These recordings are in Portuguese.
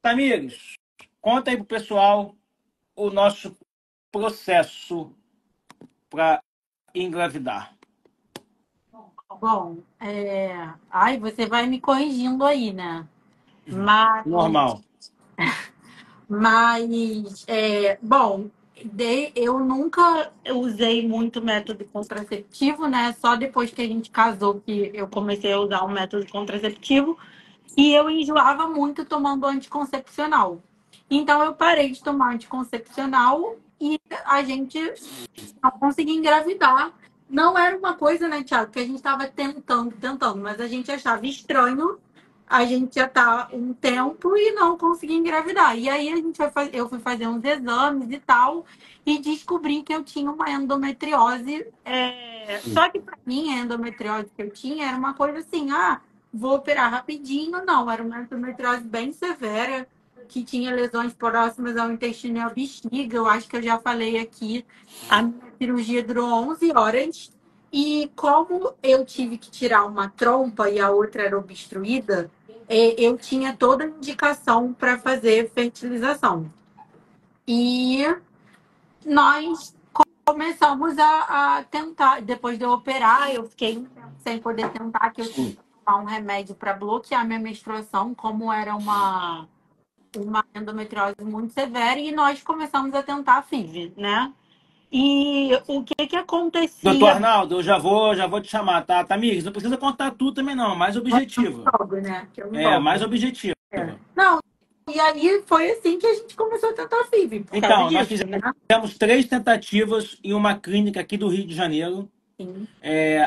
Tamires, conta aí pro pessoal o nosso processo para engravidar. Bom, ai, você vai me corrigindo aí, né? Mas, Normal. bom, eu nunca usei muito método contraceptivo, né? Só depois que a gente casou que eu comecei a usar um método contraceptivo e eu enjoava muito tomando anticoncepcional. Então eu parei de tomar anticoncepcional e a gente não conseguia engravidar. Não era uma coisa, né, Thiago, que a gente estava tentando, mas a gente achava estranho a gente já tá um tempo e não conseguia engravidar. E aí eu fui fazer uns exames e tal, e descobri que eu tinha uma endometriose. Só que para mim, a endometriose que eu tinha era uma coisa assim, vou operar rapidinho. Não, era uma endometriose bem severa, que tinha lesões próximas ao intestino e à bexiga. Eu acho que eu já falei aqui. A minha cirurgia durou 11 horas. E como eu tive que tirar uma trompa e a outra era obstruída, eu tinha toda a indicação para fazer fertilização. E nós começamos a tentar. Depois de eu operar, eu fiquei um tempo sem poder tentar, que eu tive que tomar um remédio para bloquear minha menstruação, como era uma endometriose muito severa, e nós começamos a tentar a FIV, né? E o que que Doutor acontecia Arnaldo, eu já vou te chamar, tá? Tamires, não precisa contar tudo também não, mais objetiva. logo, né? Que eu me Mais empolgo. objetiva. Não, e aí foi assim que a gente começou a tentar FIV, por causa Então, nós disso, né? fizemos 3 tentativas em uma clínica aqui do Rio de Janeiro. Sim.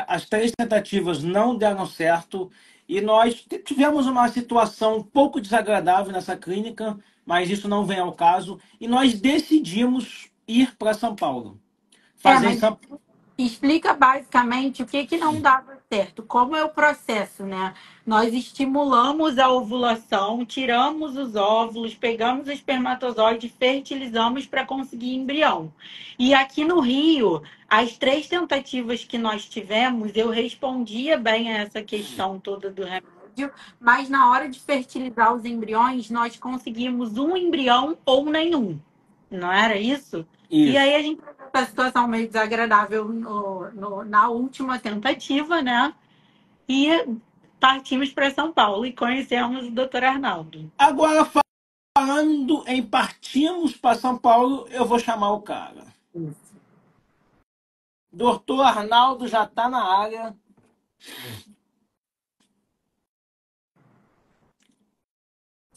As 3 tentativas não deram certo e nós tivemos uma situação um pouco desagradável nessa clínica, mas isso não vem ao caso. E nós decidimos ir para São Paulo. Fazer em Mas São explica basicamente o que que não dava certo, como é o processo, né? Nós estimulamos a ovulação, tiramos os óvulos, pegamos o espermatozoide, fertilizamos para conseguir embrião. E aqui no Rio, as 3 tentativas que nós tivemos, eu respondia bem a essa questão toda do remédio, mas na hora de fertilizar os embriões, nós conseguimos um embrião ou nenhum. Não era isso? E aí Isso. a gente essa situação meio desagradável na última tentativa, né? E partimos para São Paulo e conhecemos o Dr. Arnaldo. Agora, falando em partimos para São Paulo, eu vou chamar o cara. Isso. Doutor Arnaldo já está na área.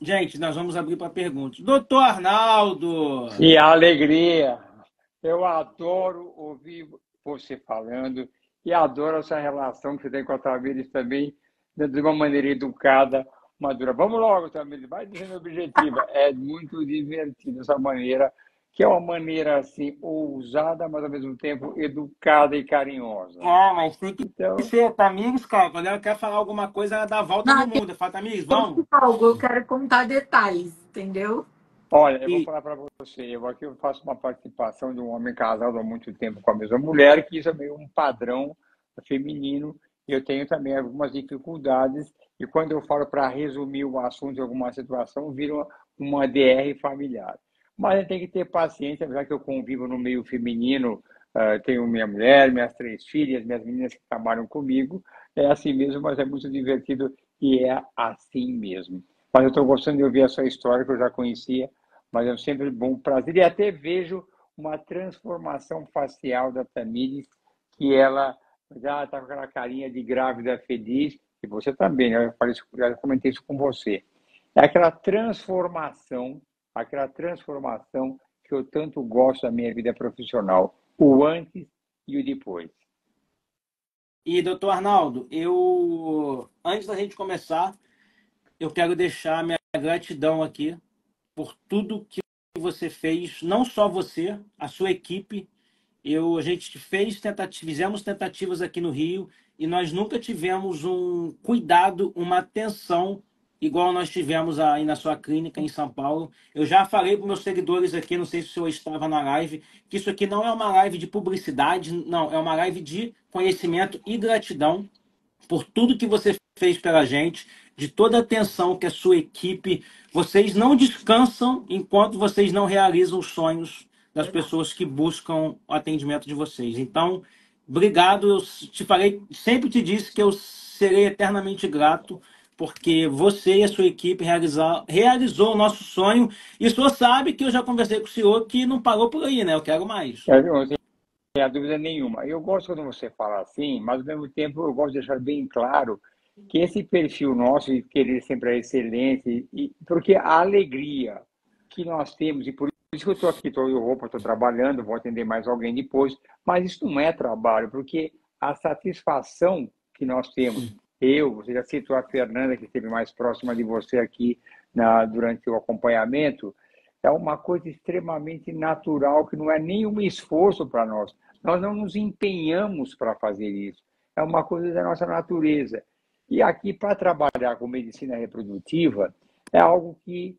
Gente, nós vamos abrir para perguntas. Doutor Arnaldo! Que alegria! Eu adoro ouvir você falando e adoro essa relação que você tem com a Tamires também, de uma maneira educada, madura. Vamos logo, Tamires, vai dizendo objetiva. É muito divertido essa maneira, que é uma maneira assim, ousada, mas ao mesmo tempo educada e carinhosa. Mas tem que Então, ser, Tamires, cara. Quando ela quer falar alguma coisa, ela dá a volta Não, no aqui mundo. Fala, Tamires, é vamos. algo, eu quero contar detalhes, entendeu? olha, eu vou E, falar para você, eu aqui eu faço uma participação de um homem casado há muito tempo com a mesma mulher, que isso é meio um padrão feminino, e eu tenho também algumas dificuldades, e quando eu falo para resumir o assunto em alguma situação, vira uma DR familiar. Mas a gente tem que ter paciência, já que eu convivo no meio feminino, tenho minha mulher, minhas 3 filhas, minhas meninas que trabalham comigo, é assim mesmo, mas é muito divertido e é assim mesmo. Mas eu estou gostando de ouvir a sua história, que eu já conhecia, mas é sempre bom prazer. E até vejo uma transformação facial da Tamires, que ela já está com aquela carinha de grávida feliz, e você também, né? Já comentei isso com você. É aquela transformação que eu tanto gosto da minha vida profissional, o antes e o depois. doutor Arnaldo, antes da gente começar, eu quero deixar minha gratidão aqui por tudo que você fez, não só você, a sua equipe. A gente fizemos tentativas aqui no Rio e nós nunca tivemos um cuidado, uma atenção igual nós tivemos aí na sua clínica em São Paulo. Eu já falei para meus seguidores aqui, não sei se o senhor estava na live, que isso aqui não é uma live de publicidade, não, é uma live de conhecimento e gratidão. por tudo que você fez pela gente, de toda a atenção que a sua equipe. Vocês não descansam enquanto vocês não realizam os sonhos das pessoas que buscam o atendimento de vocês. Então, obrigado. Eu te falei, sempre te disse que eu serei eternamente grato, porque você e a sua equipe realizou o nosso sonho. E o senhor sabe que eu já conversei com o senhor que não parou por aí, né? Eu quero mais. Não tem dúvida nenhuma. Eu gosto quando você fala assim, mas ao mesmo tempo eu gosto de deixar bem claro que esse perfil nosso de querer sempre a excelência, porque a alegria que nós temos, e por isso que eu estou aqui, estou trabalhando, vou atender mais alguém depois, mas isso não é trabalho, porque a satisfação que nós temos, você já citou a Fernanda, que esteve mais próxima de você aqui durante o acompanhamento, é uma coisa extremamente natural, que não é nenhum esforço para nós. Nós não nos empenhamos para fazer isso. É uma coisa da nossa natureza. E aqui, para trabalhar com medicina reprodutiva, é algo que,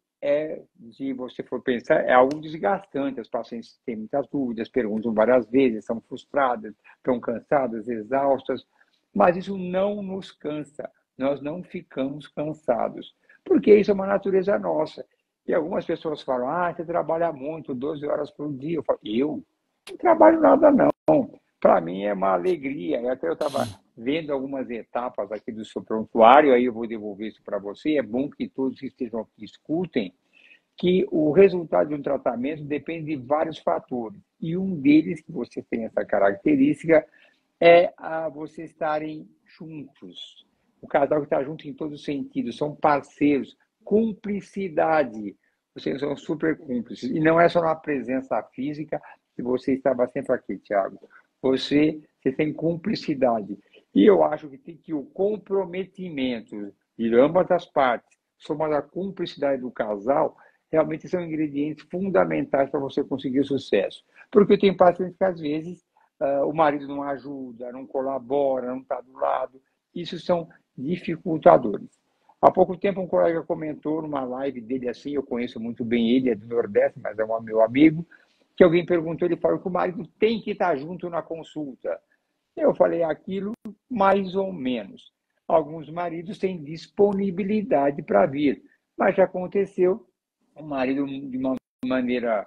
se você for pensar, é algo desgastante. As pacientes têm muitas dúvidas, perguntam várias vezes, são frustradas, estão cansadas, exaustas, mas isso não nos cansa. Nós não ficamos cansados, porque isso é uma natureza nossa. E algumas pessoas falam, você trabalha muito, 12 horas por dia. Eu falo, eu não trabalho nada, não. Para mim é uma alegria. E até eu estava vendo algumas etapas aqui do seu prontuário, aí eu vou devolver isso para você. É bom que todos que estejam aqui escutem que o resultado de um tratamento depende de vários fatores. E um deles, que você tem essa característica, é vocês estarem juntos. O casal que está junto em todos os sentidos, são parceiros, cumplicidade. Vocês são super cúmplices. E não é só na presença física, que você estava sempre aqui, Tiago. Você tem cumplicidade. E eu acho que o comprometimento de ambas as partes, somado à cumplicidade do casal, realmente são ingredientes fundamentais para você conseguir o sucesso. Porque tem pacientes que, às vezes, o marido não ajuda, não colabora, não está do lado. Isso são dificultadores. Há pouco tempo, um colega comentou numa live dele assim, eu conheço muito bem ele, é do Nordeste, mas é meu amigo, que alguém perguntou, ele falou que o marido tem que estar junto na consulta. Eu falei aquilo mais ou menos. Alguns maridos têm disponibilidade para vir, mas já aconteceu, o marido, de uma maneira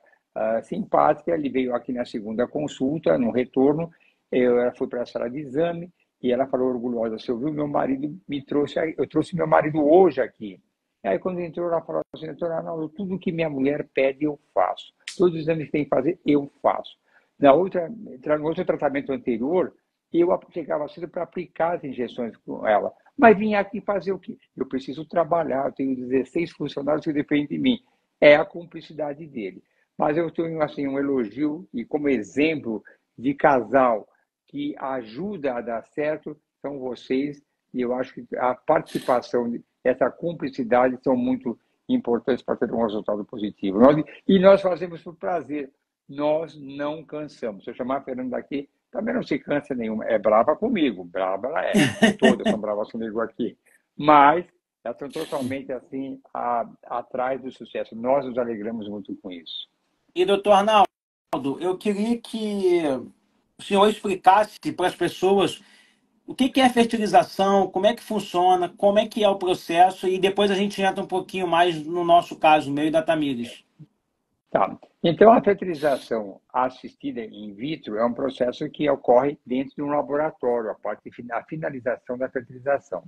simpática, ele veio aqui na segunda consulta, no retorno, eu fui para a sala de exame, e ela falou orgulhosa, você ouviu, meu marido eu trouxe meu marido hoje aqui. E aí quando entrou, ela falou assim, doutora Arnaldo, tudo que minha mulher pede, eu faço. Todos os exames que tem que fazer, eu faço. No outro tratamento anterior, eu chegava cedo para aplicar as injeções com ela. Mas vinha aqui fazer o quê? Eu preciso trabalhar, eu tenho 16 funcionários que dependem de mim. É a cumplicidade dele. Mas eu tenho assim, um elogio, e como exemplo de casal que ajuda a dar certo, são vocês, e eu acho que a participação, essa cumplicidade são muito importantes para ter um resultado positivo. Nós fazemos por prazer, nós não cansamos. Se eu chamar a Fernanda aqui, também não se cansa nenhuma. É brava comigo, brava ela é. Todas são bravas comigo aqui. Mas elas estão totalmente assim, atrás do sucesso. Nós nos alegramos muito com isso. E, doutor Arnaldo, eu queria que o senhor explicasse para as pessoas o que é fertilização, como é que funciona, como é que é o processo, e depois a gente entra um pouquinho mais no nosso caso, meio da Tamires. Tá. Então, a fertilização assistida in vitro é um processo que ocorre dentro de um laboratório, a finalização da fertilização.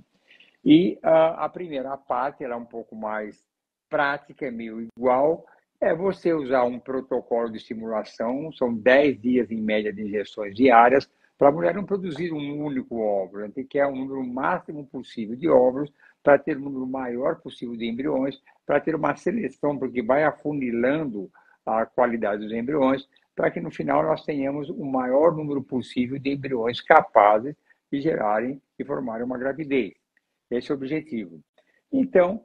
E a primeira parte, ela é um pouco mais prática, é meio igual, é você usar um protocolo de estimulação, são 10 dias em média de injeções diárias, para a mulher não produzir um único óvulo, ela tem que ter um número máximo possível de óvulos, para ter um número maior possível de embriões, para ter uma seleção, porque vai afunilando a qualidade dos embriões, para que no final nós tenhamos o maior número possível de embriões capazes de gerarem e formarem uma gravidez. Esse é o objetivo. Então,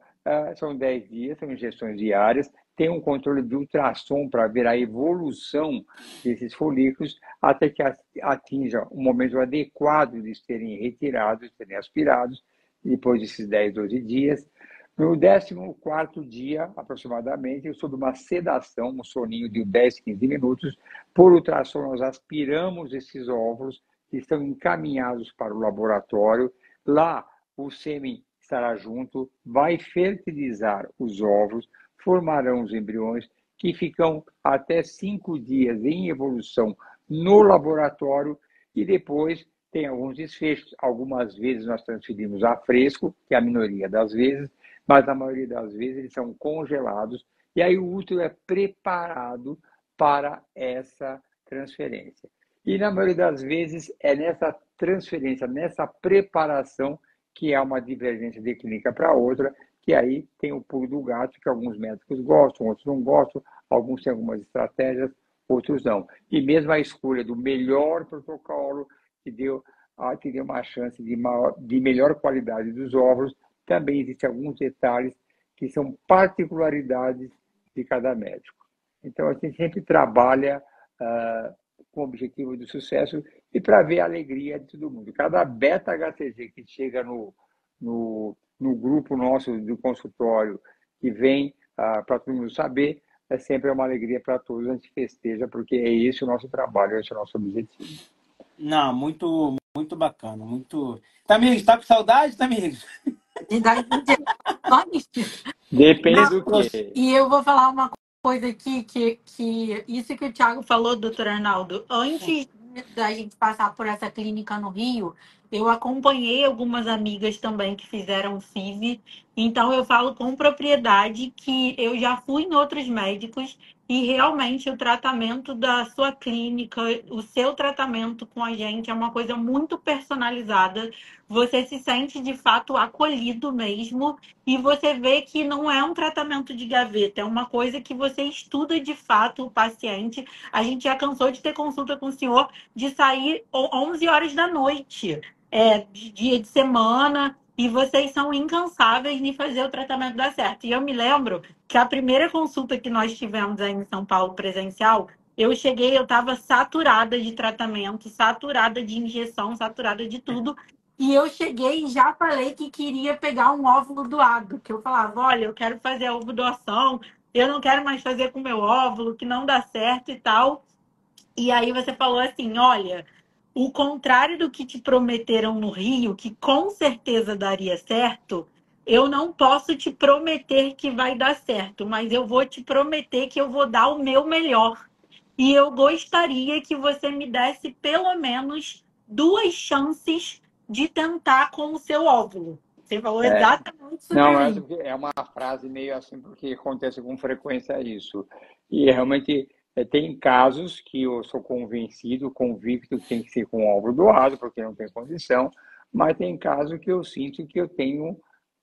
são 10 dias, são injeções diárias, tem um controle de ultrassom para ver a evolução desses folículos até que atinja o momento adequado de serem retirados, de serem aspirados, depois desses 10, 12 dias. No 14º dia, aproximadamente, sob uma sedação, um soninho de 10, 15 minutos, por ultrassom nós aspiramos esses óvulos que estão encaminhados para o laboratório, Lá, o sêmen estará junto, vai fertilizar os ovos, formarão os embriões, que ficam até 5 dias em evolução no laboratório e depois tem alguns desfechos. Algumas vezes nós transferimos a fresco, que é a minoria das vezes, mas na maioria das vezes eles são congelados e aí o útero é preparado para essa transferência. E na maioria das vezes é nessa transferência, nessa preparação que há uma divergência de clínica para outra, que aí tem o pulo do gato, que alguns médicos gostam, outros não gostam, alguns têm algumas estratégias, outros não. E mesmo a escolha do melhor protocolo, que deu uma chance de melhor qualidade dos óvulos, também existem alguns detalhes que são particularidades de cada médico. Então, a gente sempre trabalha com o objetivo do sucesso e para ver a alegria de todo mundo. Cada beta-HCG que chega no grupo nosso do consultório, que vem para todo mundo saber, é sempre uma alegria para todos, a gente festeja, porque é esse o nosso trabalho, esse é o nosso objetivo. Não, muito, muito bacana. Muito. Tamires, tá com saudade, Tamires? Depende Não, do quê? e eu vou falar uma coisa aqui, que isso que o Thiago falou, doutor Arnaldo, antes da gente passar por essa clínica no Rio, eu acompanhei algumas amigas também que fizeram FIV, então eu falo com propriedade que eu já fui em outros médicos e realmente o tratamento da sua clínica, o seu tratamento com a gente é uma coisa muito personalizada, você se sente de fato acolhido mesmo, e você vê que não é um tratamento de gaveta, é uma coisa que você estuda de fato o paciente. A gente já cansou de ter consulta com o senhor de sair 11 horas da noite, de dia de semana, e vocês são incansáveis em fazer o tratamento dar certo. E eu me lembro que a primeira consulta que nós tivemos aí em São Paulo presencial, eu cheguei, eu estava saturada de tratamento, saturada de injeção, saturada de tudo. E eu cheguei e já falei que queria pegar um óvulo doado, que eu falava, olha, eu quero fazer a ovo doação, eu não quero mais fazer com meu óvulo, que não dá certo e tal. E aí você falou assim, olha, o contrário do que te prometeram no Rio, que com certeza daria certo, eu não posso te prometer que vai dar certo, mas eu vou te prometer que eu vou dar o meu melhor. E eu gostaria que você me desse pelo menos 2 chances de tentar com o seu óvulo. Você falou exatamente isso Não, para mas mim. é uma frase meio assim, porque acontece com frequência isso. E realmente tem casos que eu sou convencido, convicto que tem que ser com óvulo doado, porque não tem condição, mas tem casos que eu sinto que eu tenho,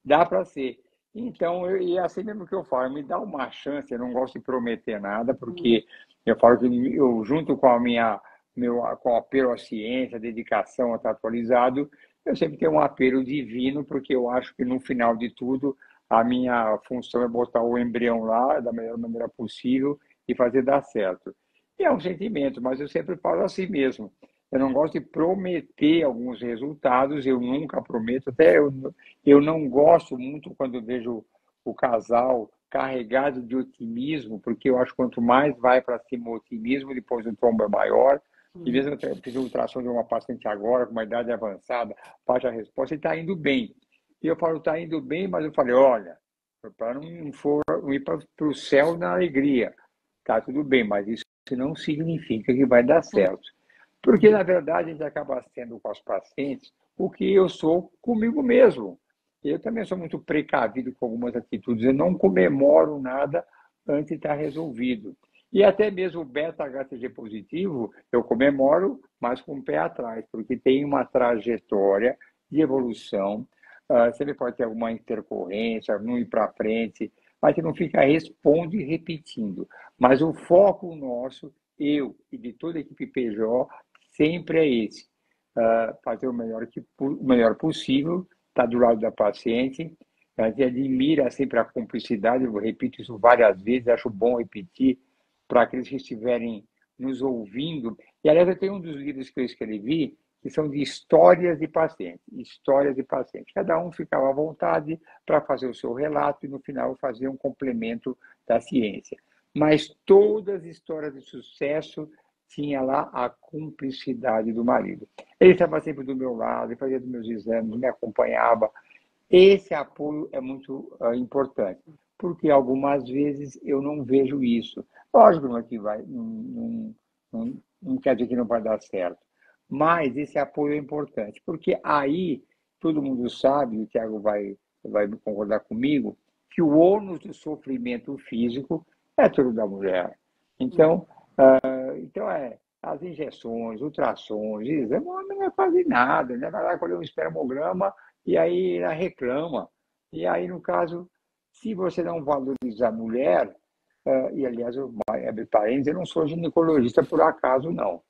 dá para ser. Então, e é assim mesmo que eu falo, me dá uma chance, eu não gosto de prometer nada, porque eu falo que eu, junto com com o apelo à ciência, a dedicação a estar atualizado, eu sempre tenho um apelo divino, porque eu acho que no final de tudo, a minha função é botar o embrião lá da melhor maneira possível e fazer dar certo. E é um sentimento, mas eu sempre falo assim mesmo. Eu não gosto de prometer alguns resultados, eu nunca prometo, eu não gosto muito quando eu vejo o casal carregado de otimismo, porque eu acho que quanto mais vai para cima o otimismo, depois o tombo é maior. E mesmo eu fiz um ultrassom de uma paciente agora, com uma idade avançada, faz a resposta e está indo bem. E eu falo, está indo bem, mas eu falei, olha, para não ir para o céu na alegria, tá tudo bem, mas isso não significa que vai dar certo. Porque, na verdade, a gente acaba sendo com os pacientes o que eu sou comigo mesmo. Eu também sou muito precavido com algumas atitudes, eu não comemoro nada antes de estar resolvido. E até mesmo o beta-HCG positivo, eu comemoro, mas com o pé atrás, porque tem uma trajetória de evolução. Sempre pode ter alguma intercorrência, não ir para frente, mas que não fica responde repetindo. Mas o foco nosso, eu e de toda a equipe PJ, sempre é esse. Fazer o melhor possível, estar do lado da paciente. A gente admira sempre a cumplicidade, eu repito isso várias vezes, acho bom repetir, para aqueles que estiverem nos ouvindo. E, aliás, eu tenho um dos livros que eu escrevi, que são de histórias de pacientes. Histórias de pacientes. Cada um ficava à vontade para fazer o seu relato e, no final, fazer um complemento da ciência. Mas todas as histórias de sucesso tinha lá a cumplicidade do marido. Ele estava sempre do meu lado, ele fazia os meus exames, me acompanhava. Esse apoio é muito importante, porque algumas vezes eu não vejo isso. Lógico, não, é que vai, não quer dizer que não vai dar certo, mas esse apoio é importante, porque aí todo mundo sabe, o Thiago vai concordar comigo, que o ônus do sofrimento físico é tudo da mulher. Então, as injeções, ultrassons, exame, o homem não é quase nada, né? Vai lá colher um espermograma e aí ela reclama. E aí, no caso, se você não valoriza a mulher, e aliás, eu abro parênteses, eu não sou ginecologista por acaso, não.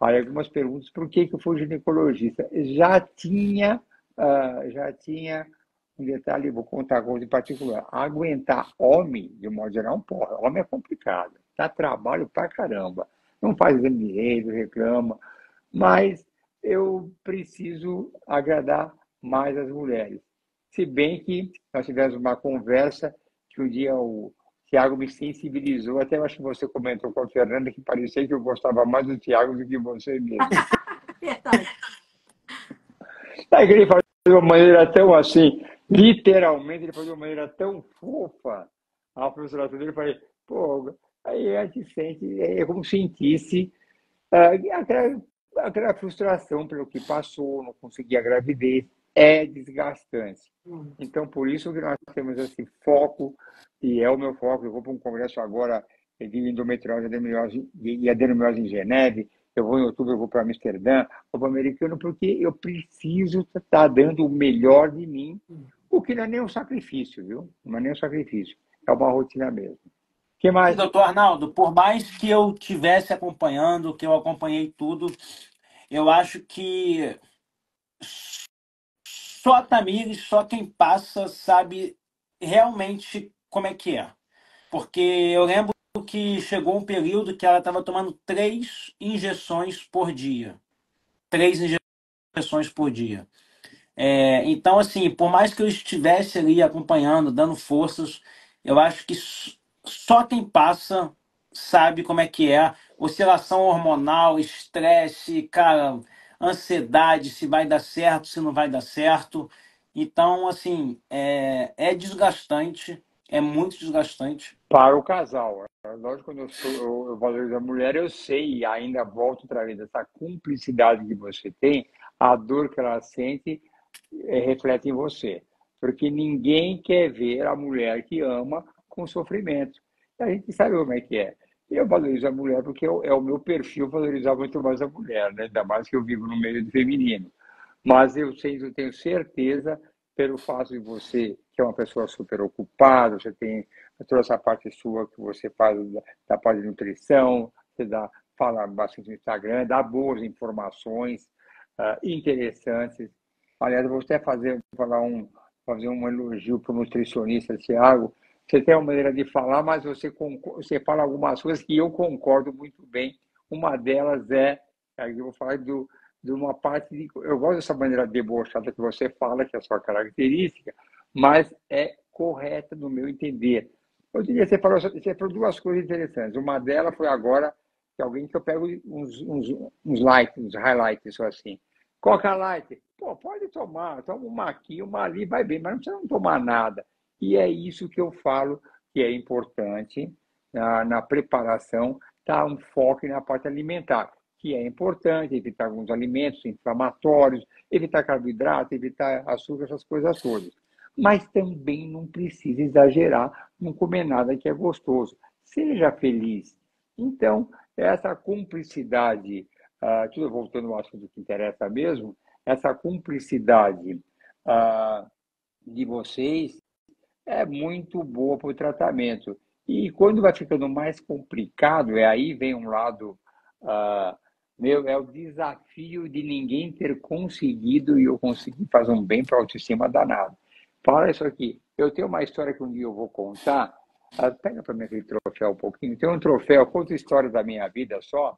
Aí algumas perguntas, por que eu fui ginecologista? Já tinha um detalhe, vou contar coisa em particular. Aguentar homem, de um modo geral, porra, homem é complicado. Dá trabalho pra caramba. Não faz exame direito, reclama. Mas eu preciso agradar mais as mulheres. Se bem que nós tivemos uma conversa que um dia o Tiago me sensibilizou, até eu acho que você comentou com a Fernanda que parecia que eu gostava mais do Tiago do que você mesmo. Verdade. Aí ele falou de uma maneira tão assim, literalmente, ele falou de uma maneira tão fofa a frustração dele. Eu falei, pô, aí a gente sente, é como sentisse aquela frustração pelo que passou, não conseguir a gravidez, é desgastante. Então, por isso que nós temos esse foco, e é o meu foco. Eu vou para um congresso agora de endometriose e adenomiose em Geneve, eu vou em outubro, eu vou para Amsterdã, vou para o americano, porque eu preciso estar dando o melhor de mim, o que não é nem um sacrifício, viu? Não é nem um sacrifício, é uma rotina mesmo. O que mais? Doutor Arnaldo, por mais que eu tivesse acompanhando, que eu acompanhei tudo, eu acho que só a Tamires, só quem passa sabe realmente como é que é. Porque eu lembro que chegou um período que ela estava tomando 3 injeções por dia. 3 injeções por dia. Então, assim, por mais que eu estivesse ali acompanhando, dando forças, eu acho que só quem passa sabe como é que é. Oscilação hormonal, estresse, cara, ansiedade, se vai dar certo, se não vai dar certo. Então, assim, é desgastante, é muito desgastante. Para o casal. Lógico, quando eu valorizo a mulher, eu sei, e ainda volto outra vez, essa cumplicidade que você tem, a dor que ela sente, reflete em você. Porque ninguém quer ver a mulher que ama com sofrimento. E a gente sabe como é que é. Eu valorizo a mulher porque é o meu perfil valorizar muito mais a mulher, né? Ainda mais que eu vivo no meio do feminino. Mas eu tenho certeza, pelo fato de você, que é uma pessoa super ocupada, você tem toda essa parte sua que você faz da parte de nutrição, você fala bastante no Instagram, dá boas informações interessantes. Aliás, eu vou até fazer um elogio para o nutricionista, Thiago. Você tem uma maneira de falar, mas você fala algumas coisas que eu concordo muito bem. Uma delas aí eu vou falar de uma parte eu gosto dessa maneira debochada que você fala, que é a sua característica, mas é correta no meu entender. Eu diria que você falou duas coisas interessantes. Uma delas foi agora, que eu pego uns likes, uns highlights, só assim. Coca Light, pô, pode tomar, toma uma aqui, uma ali, vai bem, mas não precisa não tomar nada. E é isso que eu falo que é importante na preparação, tá um foco na parte alimentar, que é importante evitar alguns alimentos inflamatórios, evitar carboidrato, evitar açúcar, essas coisas todas. Mas também não precisa exagerar, não comer nada que é gostoso. Seja feliz. Então, essa cumplicidade, tudo voltando ao assunto que interessa mesmo, essa cumplicidade de vocês é muito boa para o tratamento. E quando vai ficando mais complicado, aí vem um lado meu, é o desafio de ninguém ter conseguido e eu consegui fazer um bem para a autoestima danado. Fala isso aqui. Eu tenho uma história que um dia eu vou contar. Pega para mim aquele troféu um pouquinho. Tem um troféu, conta a história da minha vida só.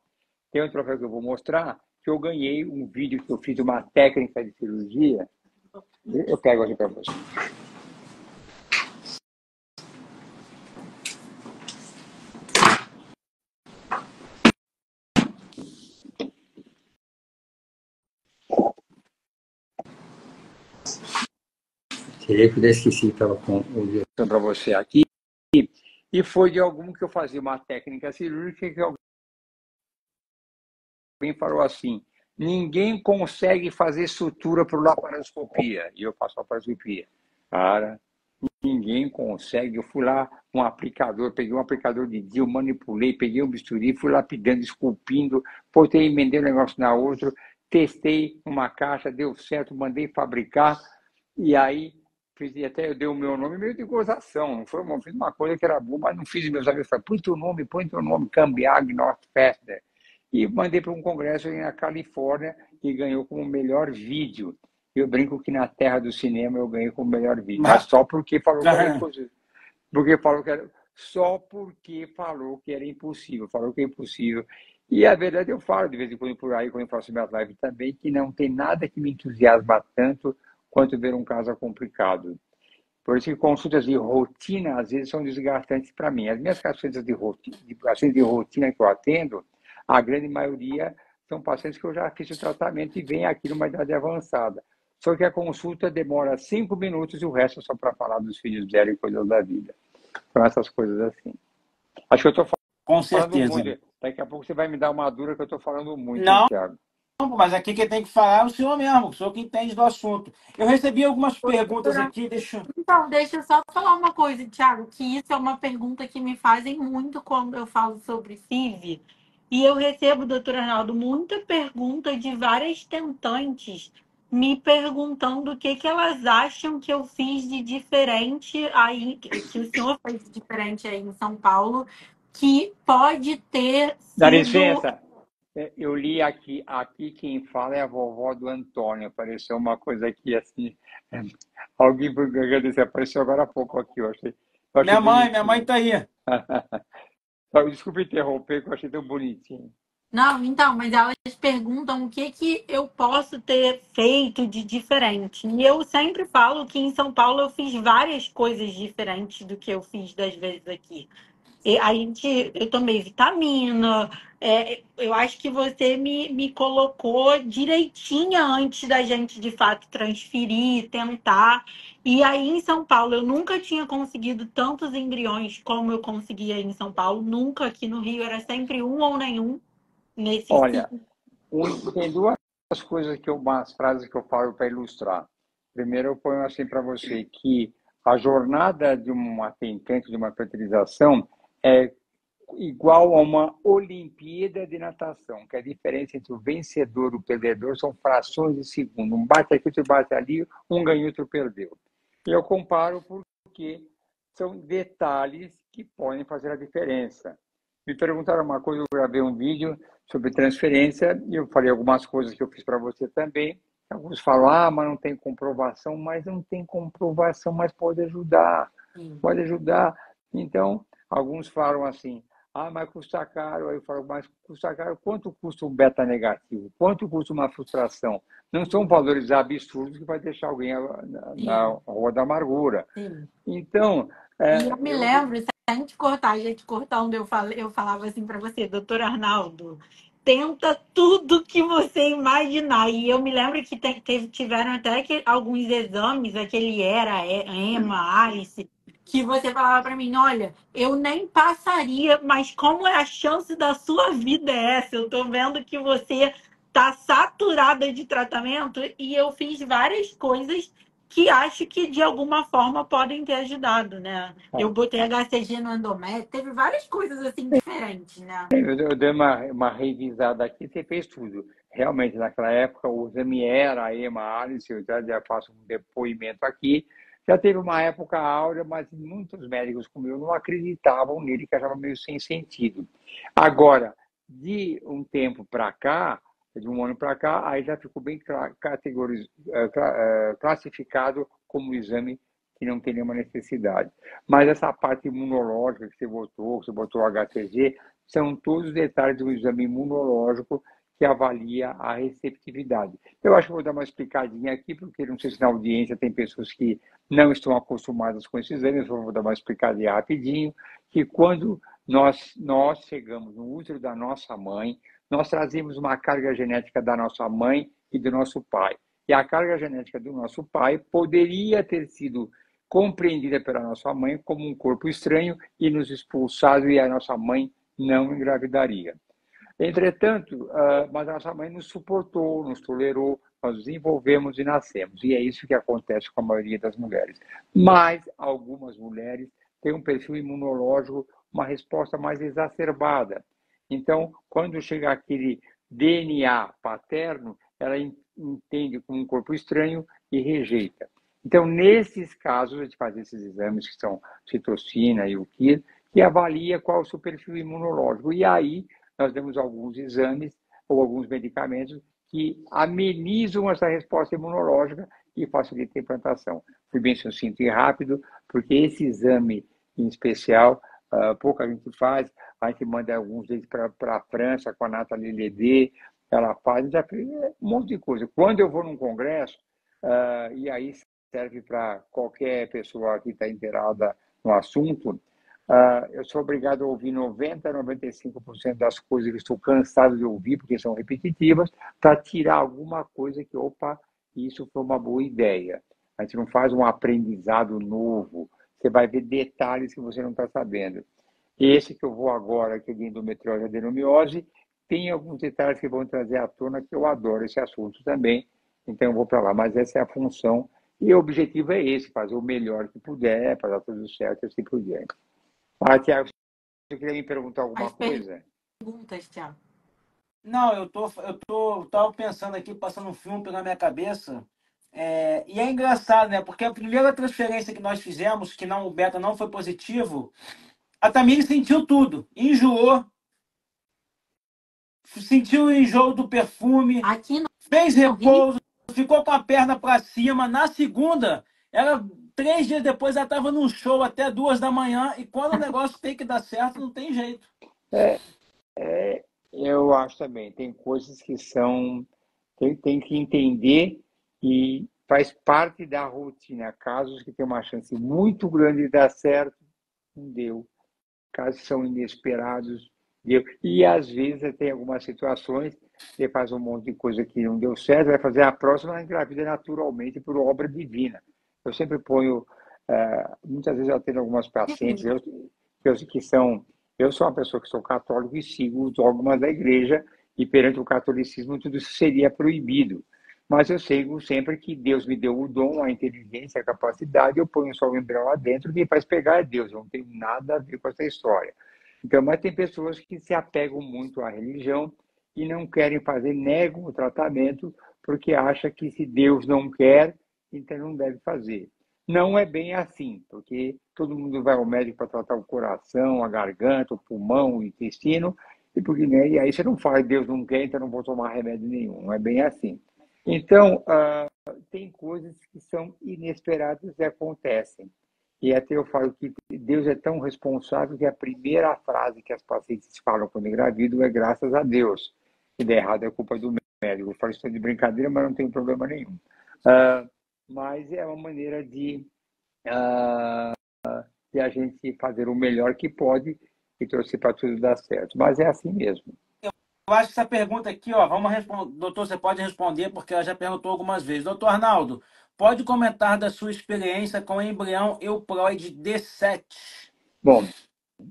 Tem um troféu que eu vou mostrar, que eu ganhei um vídeo que eu fiz uma técnica de cirurgia. Eu pego aqui para você. Tirei porque eu esqueci, estava com o para você aqui. E foi de algum que eu fazia uma técnica cirúrgica que alguém falou assim: ninguém consegue fazer sutura por laparoscopia. E eu faço laparoscopia. Cara, ninguém consegue. Eu fui lá com um aplicador, peguei um aplicador de DIU, manipulei, peguei um bisturi, fui lapidando, esculpindo, botei, emendei um negócio na outra, testei uma caixa, deu certo, mandei fabricar, e aí fiz, e até eu dei o meu nome meio de gozação. Não foi fiz uma coisa que era boa, mas não fiz. Meus amigos falaram: põe teu nome, Cambiag North Fester. E mandei para um congresso na Califórnia e ganhou como melhor vídeo. Eu brinco que na terra do cinema eu ganhei como melhor vídeo, mas só porque falou que era impossível. Só porque falou que era impossível, falou que é impossível. E a verdade eu falo de vez em quando por aí, quando eu faço minhas lives também, que não tem nada que me entusiasma tanto quanto ver um caso complicado. Por isso que consultas de rotina, às vezes, são desgastantes para mim. As minhas pacientes de rotina que eu atendo, a grande maioria são pacientes que eu já fiz o tratamento e vêm aqui numa idade avançada. Só que a consulta demora 5 minutos e o resto é só para falar dos filhos dela e coisas da vida. São essas coisas assim. Acho que eu estou Com falando certeza. muito. Daqui a pouco você vai me dar uma dura que eu estou falando muito, Não, Thiago. mas aqui quem tem que falar é o senhor mesmo, o senhor que entende do assunto. Eu recebi algumas perguntas aqui, Então, deixa eu só falar uma coisa, Thiago, que isso é uma pergunta que me fazem muito quando eu falo sobre FIV. E eu recebo, doutor Arnaldo, muita pergunta de várias tentantes me perguntando o que elas acham que eu fiz de diferente aí, que o senhor fez de diferente aí em São Paulo, que pode ter Dá sido... licença. Eu li aqui quem fala é a vovó do Antônio. Apareceu uma coisa aqui assim. Alguém foi agradecer, apareceu agora há pouco aqui. Eu achei minha mãe está aí. Desculpa interromper, que eu achei tão bonitinho. Não, então, mas elas perguntam o que eu posso ter feito de diferente. E eu sempre falo que em São Paulo eu fiz várias coisas diferentes do que eu fiz das vezes aqui. Eu tomei vitamina, eu acho que você me colocou direitinha antes da gente de fato transferir, tentar. E aí em São Paulo eu nunca tinha conseguido tantos embriões como eu conseguia em São Paulo, nunca aqui no Rio, era sempre um ou nenhum nesses Olha, tem duas coisas umas frases que eu falo para ilustrar. Primeiro, eu ponho assim para você que a jornada de um atendente, de uma fertilização, é igual a uma Olimpíada de natação, que a diferença entre o vencedor e o perdedor são frações de segundo. Um bate aqui, outro bate ali, um ganhou, outro perdeu. E eu comparo porque são detalhes que podem fazer a diferença. Me perguntaram uma coisa, eu gravei um vídeo sobre transferência e eu falei algumas coisas que eu fiz para você também. Alguns falam, mas não tem comprovação, mas pode ajudar, pode ajudar. Então, alguns falam assim, mas custa caro. Aí eu falo, mas custa caro, quanto custa um beta negativo? Quanto custa uma frustração? Não são valores absurdos que vai deixar alguém na rua da amargura. Sim. Então... E eu me lembro, se a gente cortar onde eu falava assim para você, doutor Arnaldo, tenta tudo que você imaginar. E eu me lembro que tiveram até alguns exames, aquele EMA, ALICE, que você falava para mim, olha, eu nem passaria, mas como é a chance da sua vida é essa? Eu tô vendo que você tá saturada de tratamento e eu fiz várias coisas que acho que de alguma forma podem ter ajudado, né? Eu botei HCG no endométrio, teve várias coisas assim diferentes, né? Eu dei uma revisada aqui, você fez tudo. Realmente, naquela época, o exame era a EMA Alice, eu já faço um depoimento aqui. Já teve uma época áurea, mas muitos médicos como eu não acreditavam nele, que achavam meio sem sentido. Agora, de um tempo para cá, de um ano para cá, aí já ficou bem classificado como exame que não tem nenhuma necessidade. Mas essa parte imunológica que você botou o HCG, são todos os detalhes do exame imunológico que avalia a receptividade. Eu acho que vou dar uma explicadinha aqui, porque não sei se na audiência tem pessoas que não estão acostumadas com esses exames, eu vou dar uma explicadinha rapidinho, que quando nós chegamos no útero da nossa mãe, nós trazemos uma carga genética da nossa mãe e do nosso pai. E a carga genética do nosso pai poderia ter sido compreendida pela nossa mãe como um corpo estranho e nos expulsado, e a nossa mãe não engravidaria. Entretanto, mas a nossa mãe nos suportou, nos tolerou, nós desenvolvemos e nascemos. E é isso que acontece com a maioria das mulheres. Mas algumas mulheres têm um perfil imunológico, uma resposta mais exacerbada. Então, quando chega aquele DNA paterno, ela entende como um corpo estranho e rejeita. Então, nesses casos, a gente faz esses exames que são citocina e o KIR, que avalia qual é o seu perfil imunológico. E aí, nós damos alguns exames ou alguns medicamentos que amenizam essa resposta imunológica e facilitam a implantação. Fui bem sucinto e rápido, porque esse exame em especial, pouca gente faz, a gente manda alguns deles para a França com a Nathalie Lédé, ela faz, já fez um monte de coisa. Quando eu vou num congresso, e aí serve para qualquer pessoa que está inteirada no assunto, eu sou obrigado a ouvir 90% a 95% das coisas que estou cansado de ouvir, porque são repetitivas, para tirar alguma coisa que, opa, isso foi uma boa ideia. A gente não faz um aprendizado novo, você vai ver detalhes que você não está sabendo. Esse que eu vou agora, que é de endometriose e adenomiose, tem alguns detalhes que vão trazer à tona, que eu adoro esse assunto também, então eu vou para lá. Mas essa é a função, e o objetivo é esse, fazer o melhor que puder, para dar tudo certo e assim por diante. Tiago, você queria me perguntar alguma coisa? Perguntas, Tiago. Não, tava pensando aqui, passando um filme pela minha cabeça. E é engraçado, né? Porque a primeira transferência que nós fizemos, que não, o beta não foi positivo, a Tamires sentiu tudo. Enjoou, sentiu o enjoo do perfume, Aqui no fez Rio, repouso, ficou com a perna para cima. Na segunda, 3 dias depois, ela estava num show até 2 da manhã. E quando o negócio tem que dar certo, não tem jeito. Eu acho também. Tem coisas que são. Tem que entender e faz parte da rotina. Casos que tem uma chance muito grande de dar certo, não deu. Casos que são inesperados, deu. E às vezes tem algumas situações, você faz um monte de coisa que não deu certo, vai fazer a próxima, engravida naturalmente por obra divina. Eu sempre ponho, muitas vezes eu atendo algumas pacientes, que são. Eu sou uma pessoa que sou católico e sigo os dogmas da igreja, e perante o catolicismo tudo isso seria proibido. Mas eu sigo sempre que Deus me deu o dom, a inteligência, a capacidade, eu ponho só o embrião lá dentro, quem faz pegar é Deus, eu não tenho nada a ver com essa história. Então, mas tem pessoas que se apegam muito à religião e não querem fazer, negam o tratamento, porque acham que se Deus não quer, então não deve fazer. Não é bem assim, porque todo mundo vai ao médico para tratar o coração, a garganta, o pulmão, o intestino, e aí você não fala, Deus não quer, então não vou tomar remédio nenhum. Não é bem assim. Então, tem coisas que são inesperadas e acontecem. E até eu falo que Deus é tão responsável que a primeira frase que as pacientes falam quando engravidam é graças a Deus. Se der errado é culpa do médico. Eu falo isso de brincadeira, mas não tem problema nenhum. Mas é uma maneira de a gente fazer o melhor que pode e torcer para tudo dar certo. Mas é assim mesmo. Eu acho que essa pergunta aqui, ó, vamos responder. Doutor, você pode responder, porque ela já perguntou algumas vezes. Doutor Arnaldo, pode comentar da sua experiência com o embrião euploide D7? Bom,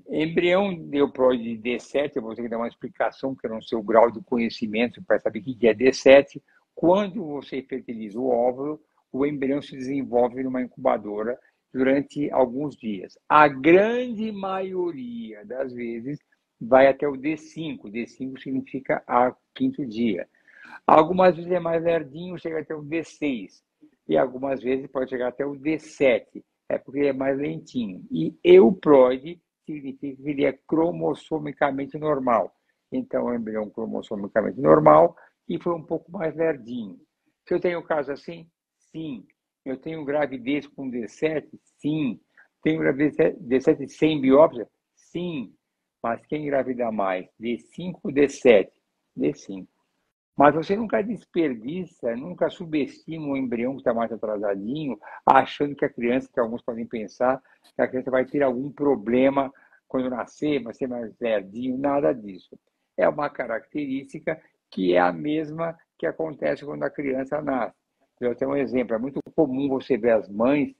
embrião euploide D7, eu vou ter que dar uma explicação, porque eu não sei o grau de conhecimento para saber o que é D7. Quando você fertiliza o óvulo, o embrião se desenvolve numa incubadora durante alguns dias. A grande maioria das vezes vai até o D5. D5 significa a quinto dia. Algumas vezes é mais lerdinho, chega até o D6. E algumas vezes pode chegar até o D7. É porque ele é mais lentinho. E euploide significa que ele é cromossomicamente normal. Então, é um embrião cromossomicamente normal e foi um pouco mais lerdinho. Se eu tenho um caso assim? Sim. Eu tenho gravidez com D7? Sim. Tenho gravidez D7 sem biópsia? Sim. Mas quem engravida mais? D5 ou D7? D5. Mas você nunca desperdiça, nunca subestima o embrião que está mais atrasadinho, achando que a criança, que alguns podem pensar, que a criança vai ter algum problema quando nascer, vai ser mais lerdinho, nada disso. É uma característica que é a mesma que acontece quando a criança nasce. Eu tenho um exemplo, é muito comum você ver as mães,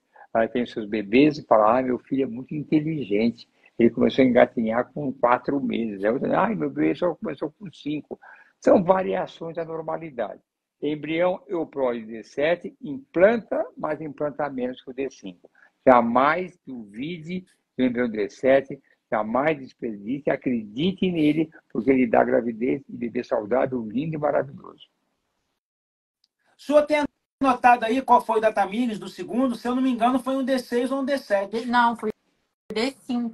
têm seus bebês e falar, meu filho é muito inteligente, ele começou a engatinhar com 4 meses. Aí outra, meu bebê só começou com 5. São variações da normalidade. Embrião eupróide D7 implanta, mas implanta menos que o D5. Jamais duvide do embrião D7, jamais desperdice, acredite nele, porque ele dá gravidez e bebê saudável, lindo e maravilhoso. O senhor tem anotado aí qual foi o da Tamires do segundo? Se eu não me engano, foi um D6 ou um D7. Não, foi D5.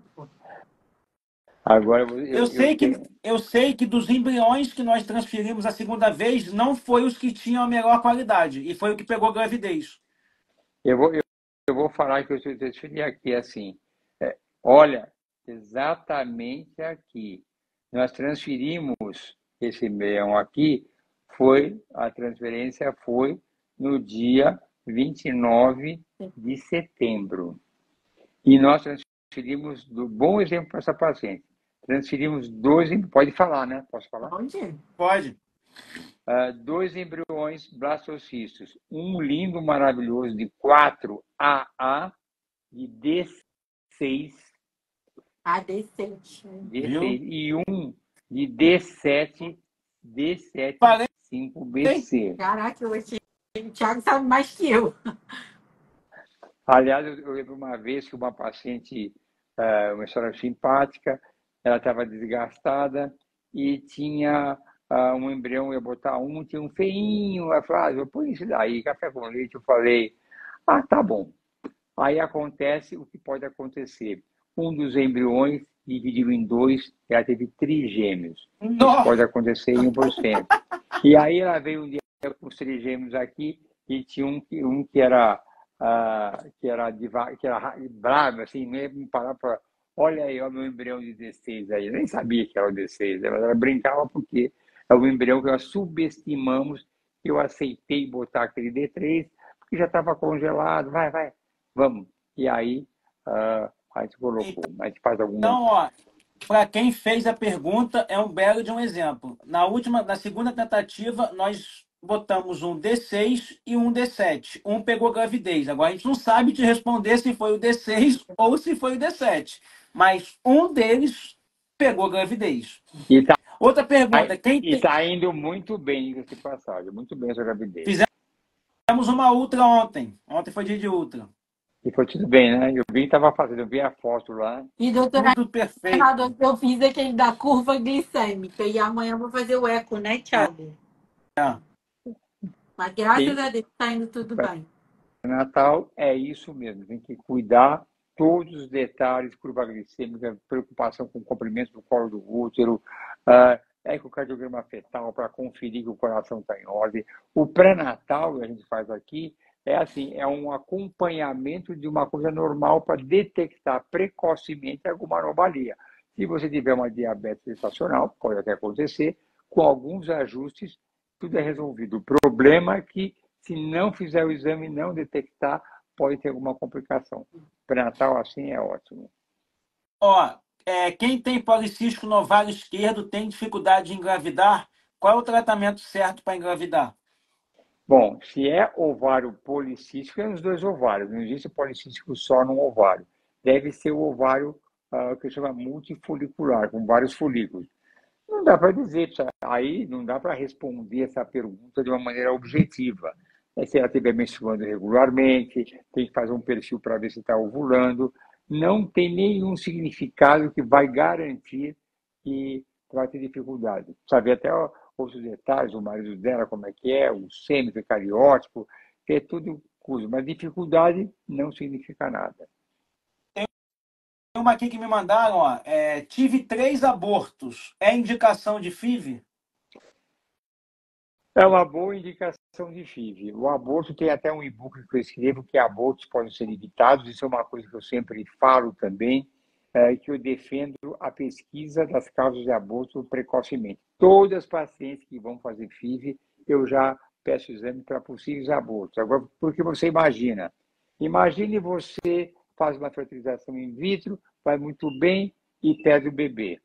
Agora Eu sei que, tenho... eu sei que dos embriões que nós transferimos a segunda vez, não foi os que tinham a melhor qualidade, e foi o que pegou gravidez. Eu vou falar que eu transferi aqui assim. Olha, exatamente aqui. Nós transferimos esse embrião aqui, a transferência foi no dia 29 de setembro. E nós transferimos, bom exemplo para essa paciente, transferimos 2, pode falar, né? Posso falar? Pode. 2 embriões blastocistos, um lindo, maravilhoso de 4AA de D6. D6. D6 e um de D7, Falei. D7-5BC. Caraca, o Thiago sabe mais que eu. Aliás, eu lembro uma vez que uma paciente, uma história simpática, ela estava desgastada e tinha um embrião, eu ia botar tinha um feinho. Ela falou, eu põe isso daí, café com leite. Eu falei, tá bom. Aí acontece o que pode acontecer. Um dos embriões dividiu em 2, ela teve trigêmeos. Nossa. Isso pode acontecer em 1%. E aí ela veio um dia com os trigêmeos aqui e tinha um que era bravo, assim, mesmo parar para... Olha aí, o meu embrião de D6 aí. Eu nem sabia que era o D6, né? Mas ela brincava porque é o embrião que nós subestimamos, que eu aceitei botar aquele D3, porque já estava congelado, vai, vamos. E aí a gente colocou. A gente faz alguma... Então, para quem fez a pergunta, é um belo de um exemplo. Na segunda tentativa, nós botamos um D6 e um D7. Um pegou gravidez. Agora a gente não sabe te responder se foi o D6 ou se foi o D7. Mas um deles pegou gravidez. Outra pergunta. Está indo muito bem esse passagem. Muito bem essa gravidez. Fizemos uma ultra ontem. Ontem foi dia de ultra. E foi tudo bem, né? Eu vi a foto lá. E, doutora, tudo perfeito. Eu fiz aquele da curva glicêmica e amanhã eu vou fazer o eco, né, Thiago? Mas graças a Deus está indo tudo bem. Natal é isso mesmo, tem que cuidar todos os detalhes, curva glicêmica, preocupação com o comprimento do colo do útero, ecocardiograma fetal para conferir que o coração está em ordem. O pré-natal que a gente faz aqui é um acompanhamento de uma coisa normal para detectar precocemente alguma anomalia. Se você tiver uma diabetes gestacional, pode até acontecer, com alguns ajustes, tudo é resolvido. O problema é que, se não fizer o exame e não detectar, pode ter alguma complicação. Pré-natal assim é ótimo. Quem tem policístico no ovário esquerdo tem dificuldade de engravidar? Qual é o tratamento certo para engravidar? Bom, se é ovário policístico, é nos 2 ovários. Não existe policístico só num ovário. Deve ser o ovário que chama multifolicular, com vários folículos. Não dá para dizer, aí não dá para responder essa pergunta de uma maneira objetiva. Se ela estiver menstruando regularmente, tem que fazer um perfil para ver se está ovulando. Não tem nenhum significado que vai garantir que vai ter dificuldade. Sabe até outros detalhes, o marido dela, como é que é, o sêmen cariótipo, é tudo coisa. Mas dificuldade não significa nada. Tem uma aqui que me mandaram, tive 3 abortos. É indicação de FIV? É uma boa indicação de FIV. O aborto tem até um e-book que eu escrevo, que abortos podem ser evitados. Isso é uma coisa que eu sempre falo também, que eu defendo a pesquisa das causas de aborto precocemente. Todas as pacientes que vão fazer FIV, eu já peço exame para possíveis abortos. Agora, porque você imagina? Imagine você faz uma fertilização in vitro, vai muito bem e perde o bebê.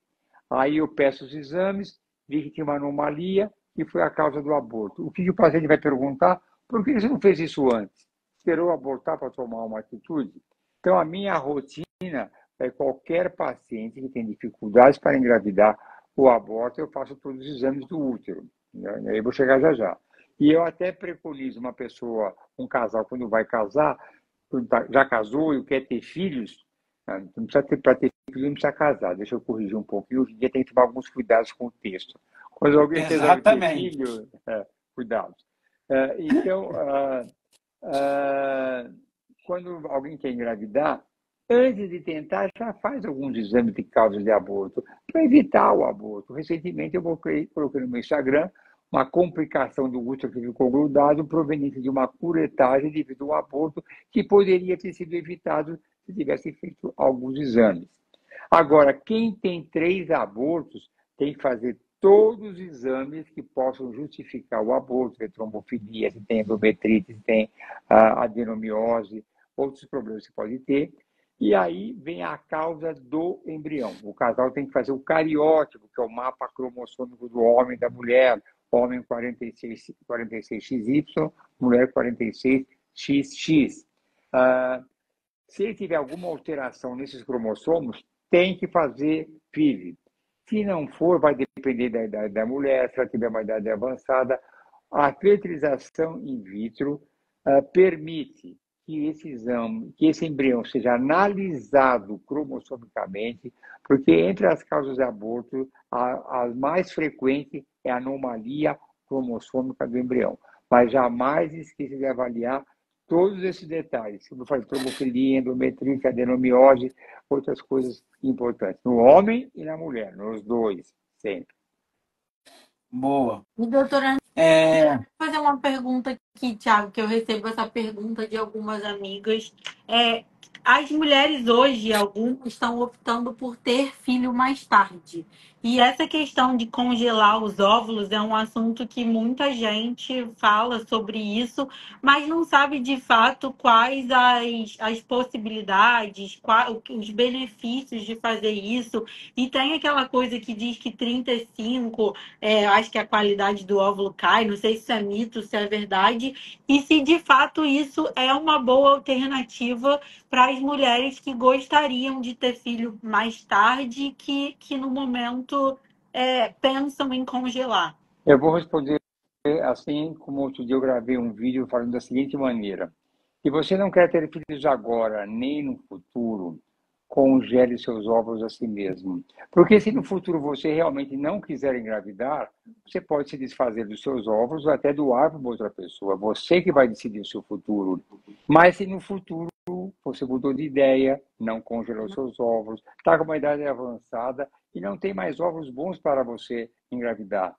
Aí eu peço os exames, vi que tinha uma anomalia, e foi a causa do aborto. O que o paciente vai perguntar? Por que você não fez isso antes? Esperou abortar para tomar uma atitude? Então, a minha rotina é qualquer paciente que tem dificuldades para engravidar ou aborto, eu faço todos os exames do útero. Né? Aí eu vou chegar já já. E eu até preconizo uma pessoa, um casal, quando vai casar, já casou e quer ter filhos, não precisa ter, para ter filhos, não precisa casar. Deixa eu corrigir um pouco. E hoje em dia tem que tomar alguns cuidados com o texto. Quando alguém resolve ter Exatamente. filho, cuidados. Então, quando alguém quer engravidar, antes de tentar, já faz alguns exames de causas de aborto, para evitar o aborto. Recentemente, eu coloquei no meu Instagram uma complicação do útero que ficou grudado proveniente de uma curetagem devido ao aborto, que poderia ter sido evitado se tivesse feito alguns exames. Agora, quem tem 3 abortos tem que fazer todos os exames que possam justificar o aborto, se tem trombofilia, se tem endometrite, se tem adenomiose, outros problemas que pode ter. E aí vem a causa do embrião. O casal tem que fazer o cariótipo, que é o mapa cromossômico do homem e da mulher. Homem 46XY, mulher 46XX. Se ele tiver alguma alteração nesses cromossomos, tem que fazer FIV. Se não for, vai depender da idade da mulher, se ela tiver uma idade avançada. A fertilização in vitro permite que esse embrião seja analisado cromossomicamente, porque entre as causas de aborto, a mais frequente é a anomalia cromossômica do embrião. Mas jamais esqueça de avaliar todos esses detalhes, como eu falei, trombofilia, endometrite, adenomiose, outras coisas importantes, no homem e na mulher, nos dois, sempre. Boa. E, doutora, É, vou fazer uma pergunta aqui, Thiago, que eu recebo essa pergunta de algumas amigas. As mulheres hoje, algumas, estão optando por ter filho mais tarde. E essa questão de congelar os óvulos é um assunto que muita gente fala sobre isso, mas não sabe de fato quais as possibilidades, os benefícios de fazer isso. E tem aquela coisa que diz que 35 acho que a qualidade do óvulo cai, não sei se isso é mito, se é verdade, e se de fato isso é uma boa alternativa para as mulheres que gostariam de ter filho mais tarde, que no momento pensam em congelar. Eu vou responder assim como outro dia eu gravei um vídeo falando da seguinte maneira: se você não quer ter filhos agora, nem no futuro, congele seus óvulos a si mesmo. Porque se no futuro você realmente não quiser engravidar, você pode se desfazer dos seus óvulos ou até doar para outra pessoa. Você que vai decidir o seu futuro. Mas se no futuro você mudou de ideia, não congelou seus óvulos, está com uma idade avançada e não tem mais óvulos bons para você engravidar,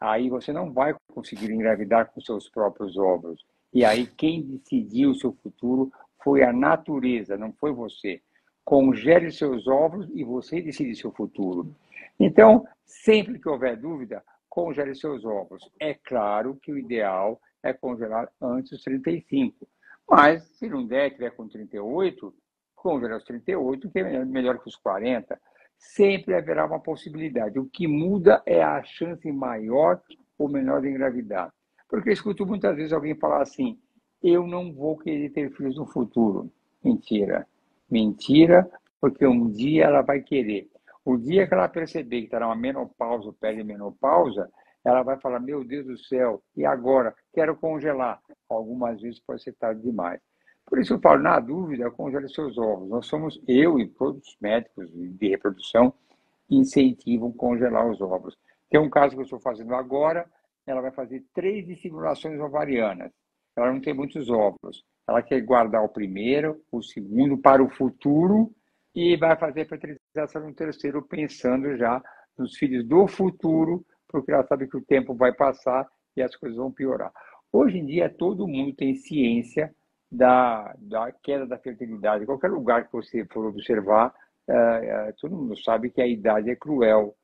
aí você não vai conseguir engravidar com seus próprios óvulos. E aí quem decidiu o seu futuro foi a natureza, não foi você. Congele seus óvulos e você decide seu futuro. Então, sempre que houver dúvida, congele seus óvulos. É claro que o ideal é congelar antes dos 35. Mas, se não der, tiver com 38, congele aos 38, que é melhor que os 40. Sempre haverá uma possibilidade. O que muda é a chance maior ou menor de engravidar. Porque eu escuto muitas vezes alguém falar assim: eu não vou querer ter filhos no futuro. Mentira. Mentira, porque um dia ela vai querer. O dia que ela perceber que está numa menopausa, perimenopausa, ela vai falar: meu Deus do céu, e agora? Quero congelar. Algumas vezes pode ser tarde demais. Por isso eu falo, na dúvida, congele seus ovos. Nós somos, eu e todos os médicos de reprodução, incentivam congelar os ovos. Tem um caso que eu estou fazendo agora, ela vai fazer 3 dissimulações ovarianas. Ela não tem muitos óvulos. Ela quer guardar o primeiro, o segundo para o futuro e vai fazer a fertilização no terceiro, pensando já nos filhos do futuro, porque ela sabe que o tempo vai passar e as coisas vão piorar. Hoje em dia, todo mundo tem ciência da queda da fertilidade. Em qualquer lugar que você for observar, todo mundo sabe que a idade é cruel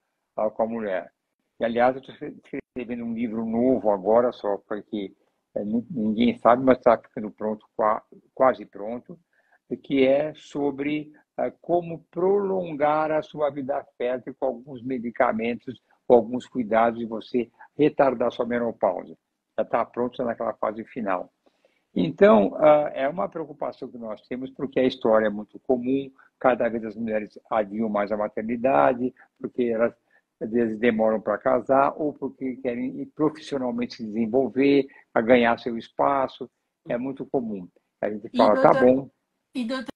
com a mulher. E, aliás, eu estou escrevendo um livro novo agora, só porque ninguém sabe, mas está ficando pronto, quase pronto, que é sobre como prolongar a sua vida fértil com alguns medicamentos, com alguns cuidados de você retardar sua menopausa. já está pronto naquela fase final. Então, é uma preocupação que nós temos, porque a história é muito comum, cada vez as mulheres adiam mais a maternidade, porque elas às vezes demoram para casar, ou porque querem profissionalmente se desenvolver, a ganhar seu espaço, é muito comum. A gente E fala, tá doutor, bom, e doutor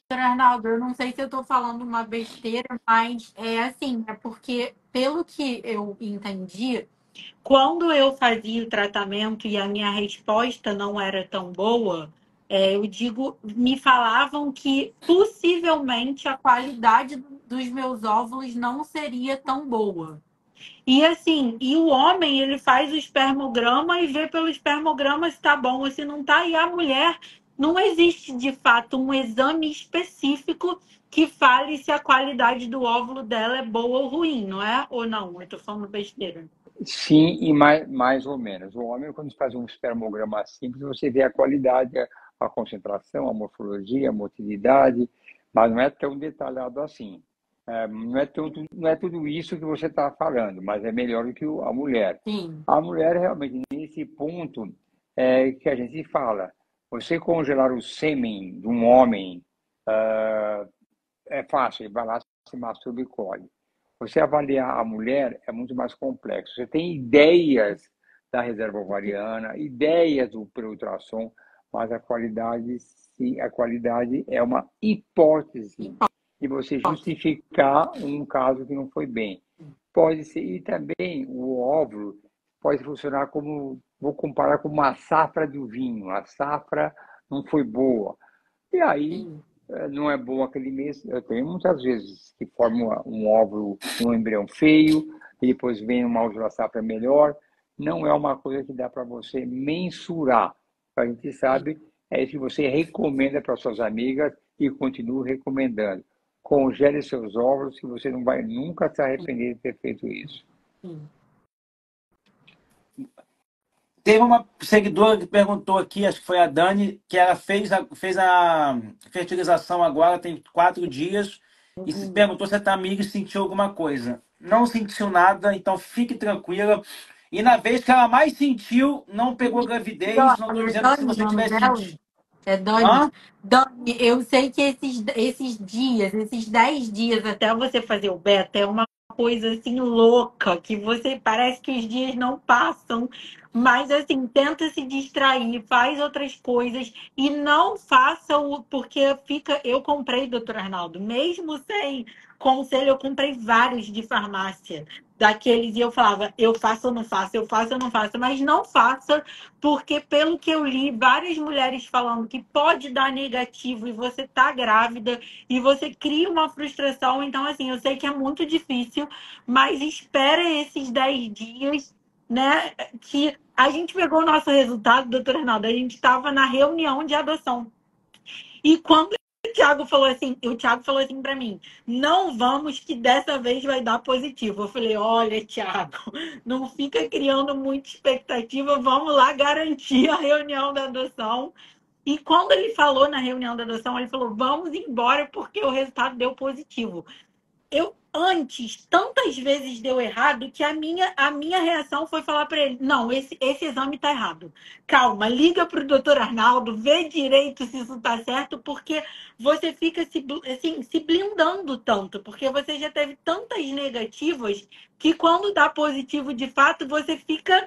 Arnaldo, eu não sei se eu estou falando uma besteira, mas é assim, é porque, pelo que eu entendi, quando eu fazia o tratamento e a minha resposta não era tão boa, eu digo, me falavam que possivelmente a qualidade dos meus óvulos não seria tão boa. E assim, e o homem, ele faz o espermograma e vê pelo espermograma se tá bom ou se não tá. E a mulher, não existe de fato um exame específico que fale se a qualidade do óvulo dela é boa ou ruim, não é? Ou não? Eu tô falando besteira. sim, e mais ou menos. O homem, quando faz um espermograma simples, você vê a qualidade, a concentração, a morfologia, a motilidade, mas não é tão detalhado assim. Não é tudo isso que você está falando, mas é melhor do que a mulher. Sim. A mulher, realmente, nesse ponto, é que a gente fala. Você congelar o sêmen de um homem é fácil, ele vai lá, se masturba e colhe. Você avaliar a mulher é muito mais complexo. Você tem ideias da reserva ovariana, ideias do ultrassom, mas a qualidade, sim, a qualidade é uma hipótese e você justificar um caso que não foi bem. Pode ser, e também o óvulo pode funcionar como, vou comparar com uma safra de vinho. A safra não foi boa. E aí, Sim. não é bom aquele mês. Eu tenho muitas vezes que forma um óvulo, um embrião feio, e depois vem uma outra safra melhor. Não é uma coisa que dá para você mensurar. A gente sabe, é isso que você recomenda para suas amigas e continua recomendando. Congele seus óvulos, que você não vai nunca se arrepender de ter feito isso. Sim. Teve uma seguidora que perguntou aqui, acho que foi a Dani, que ela fez a fertilização agora, tem 4 dias, e se perguntou se a Tamires sentiu alguma coisa. Não sentiu nada, então fique tranquila. E na vez que ela mais sentiu, não pegou gravidez. Não estou É dizendo que se Dani o você nome tiver dela? sentido. É Dani. Hã? Dani, eu sei que esses dias, esses 10 dias até você fazer o beta é uma coisa assim louca, que você parece que os dias não passam, mas assim, tenta se distrair, faz outras coisas e não faça o. Porque fica. Eu comprei, doutor Arnaldo, mesmo sem conselho, eu comprei vários de farmácia. Daqueles, e eu falava, eu faço ou não faço, eu faço ou não faço, mas não faça, porque, pelo que eu li, várias mulheres falando que pode dar negativo e você tá grávida e você cria uma frustração. Então, assim, eu sei que é muito difícil, mas espera esses 10 dias, né? Que a gente pegou o nosso resultado, doutor Arnaldo, a gente estava na reunião de adoção. E quando o Thiago falou assim para mim, não vamos que dessa vez vai dar positivo. Eu falei, olha, Thiago, não fica criando muita expectativa, vamos lá garantir a reunião da adoção. E quando ele falou na reunião da adoção, ele falou, vamos embora porque o resultado deu positivo. Eu antes, tantas vezes deu errado que a minha reação foi falar para ele: não, esse exame está errado. Calma, liga para o doutor Arnaldo, vê direito se isso está certo, porque você fica assim, se blindando tanto, porque você já teve tantas negativas que quando dá positivo de fato, você fica: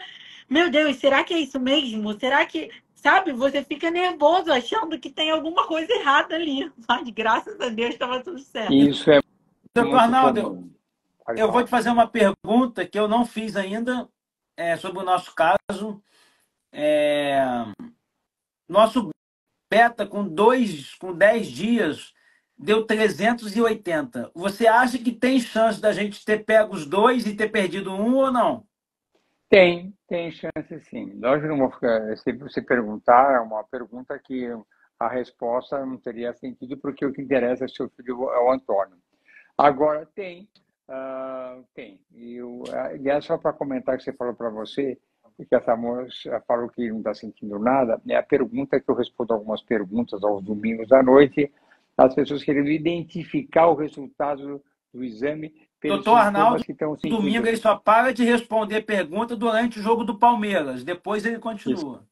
meu Deus, será que é isso mesmo? Será que. Sabe, você fica nervoso achando que tem alguma coisa errada ali. Mas graças a Deus estava tudo certo. Isso é Doutor muito Arnaldo, comum. Pode eu vou falar. te fazer uma pergunta que eu não fiz ainda, sobre o nosso caso. É, nosso beta com 10 dias deu 380. Você acha que tem chance da gente ter pego os dois e ter perdido um ou não? Tem chance sim. Nós não vamos ficar, se você perguntar, é uma pergunta que a resposta não teria sentido, porque o que interessa é seu filho é o Antônio. Agora tem. E é só para comentar que você falou para você, que essa moça falou que não está sentindo nada, é a pergunta que eu respondo algumas perguntas aos domingos à noite, as pessoas querendo identificar o resultado do exame pelos Doutor Arnaldo, sintomas que estão domingo sentindo. ele só para de responder pergunta durante o jogo do Palmeiras. Depois ele Isso continua.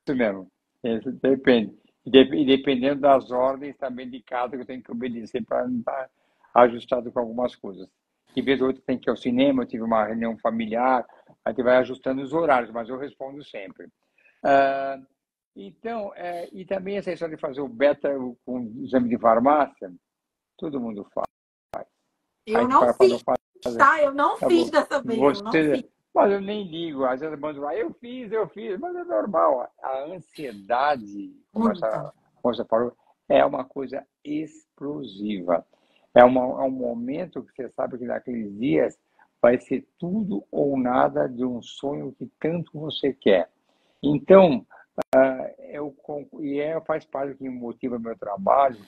mesmo. Isso depende. E dependendo das ordens também de casa que eu tenho que obedecer para não estar ajustado com algumas coisas. De vez ou outra tem que ir ao cinema, eu tive uma reunião familiar, aí você vai ajustando os horários, mas eu respondo sempre. Ah, então, e também essa história de fazer o beta com o exame de farmácia, todo mundo faz. Eu Aí não para não fiz, fazer, tá? Eu não tá fiz bom. dessa vez, eu não fiz. Mas eu nem ligo, às vezes eu mando lá, eu fiz, mas é normal. A ansiedade, Muita. como você falou, é uma coisa explosiva. É um momento que você sabe que naqueles dias vai ser tudo ou nada de um sonho que tanto você quer. Então, faz parte do que motiva meu trabalho,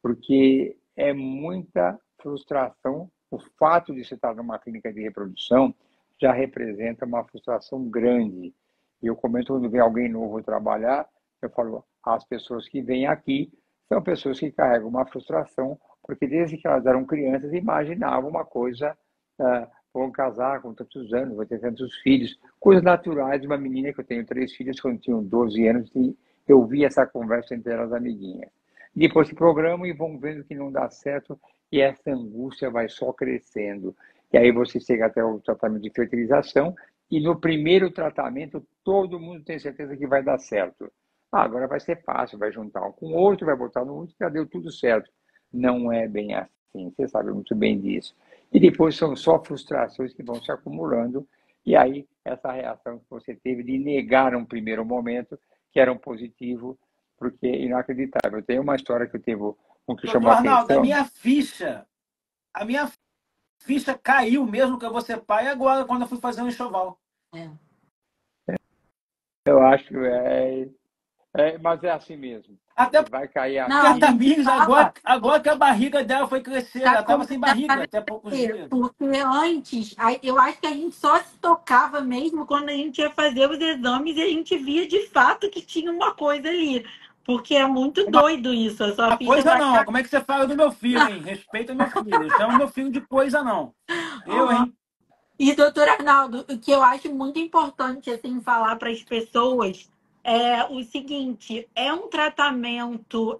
porque é muita frustração. O fato de você estar numa clínica de reprodução já representa uma frustração grande. E eu comento quando vem alguém novo trabalhar, eu falo, as pessoas que vêm aqui são pessoas que carregam uma frustração, porque desde que elas eram crianças imaginavam uma coisa, vão casar com tantos anos, vão ter tantos filhos, coisas naturais de uma menina que eu tenho 3 filhos, quando tinham 12 anos, e eu vi essa conversa entre elas amiguinhas. Depois se programam e vão vendo que não dá certo e essa angústia vai só crescendo. E aí você chega até o tratamento de fertilização e no primeiro tratamento todo mundo tem certeza que vai dar certo. Agora vai ser fácil, vai juntar um com o outro, vai botar no outro, já deu tudo certo. Não é bem assim, você sabe muito bem disso. E depois são só frustrações que vão se acumulando e aí essa reação que você teve de negar um primeiro momento que era um positivo, porque é inacreditável. Tem uma história que eu teve um que chamou Doutor a Arnaldo, atenção. a minha ficha caiu mesmo que eu vou ser pai agora, quando eu fui fazer um enxoval. É. Eu acho que mas é assim mesmo. Até Vai cair a porque Não, a ficha. me Tamires, fala. agora que a barriga dela foi crescer, ela Tá estava como sem barriga até poucos ser, dias. porque antes, eu acho que a gente só se tocava mesmo quando a gente ia fazer os exames e a gente via de fato que tinha uma coisa ali. Porque é muito Uma doido isso, a sua ficha coisa vai não, cair. como é que você fala do meu filho, hein? Respeita meu filho, eu chamo meu filho de coisa não. Eu, Aham. hein? E, doutor Arnaldo, o que eu acho muito importante assim, falar para as pessoas é o seguinte: é um tratamento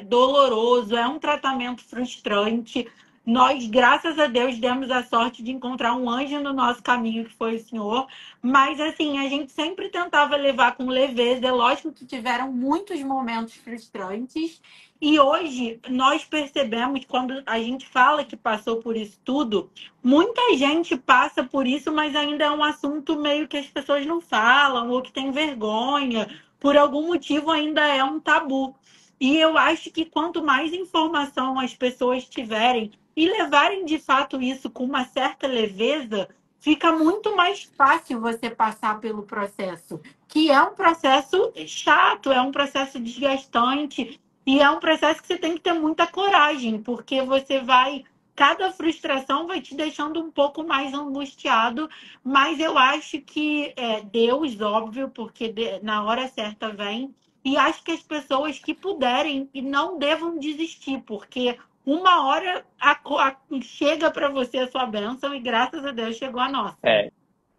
doloroso, é um tratamento frustrante. Nós, graças a Deus, demos a sorte de encontrar um anjo no nosso caminho, que foi o senhor. Mas, assim, a gente sempre tentava levar com leveza. É lógico que tiveram muitos momentos frustrantes. E hoje nós percebemos, quando a gente fala que passou por isso tudo, muita gente passa por isso, mas ainda é um assunto meio que as pessoas não falam ou que tem vergonha. Por algum motivo ainda é um tabu. E eu acho que quanto mais informação as pessoas tiverem e levarem de fato isso com uma certa leveza, fica muito mais fácil você passar pelo processo, que é um processo chato, é um processo desgastante e é um processo que você tem que ter muita coragem, porque você vai cada frustração vai te deixando um pouco mais angustiado, mas eu acho que Deus, óbvio, porque na hora certa vem, e acho que as pessoas que puderem e não devam desistir, porque uma hora chega para você a sua bênção e graças a Deus chegou a nossa.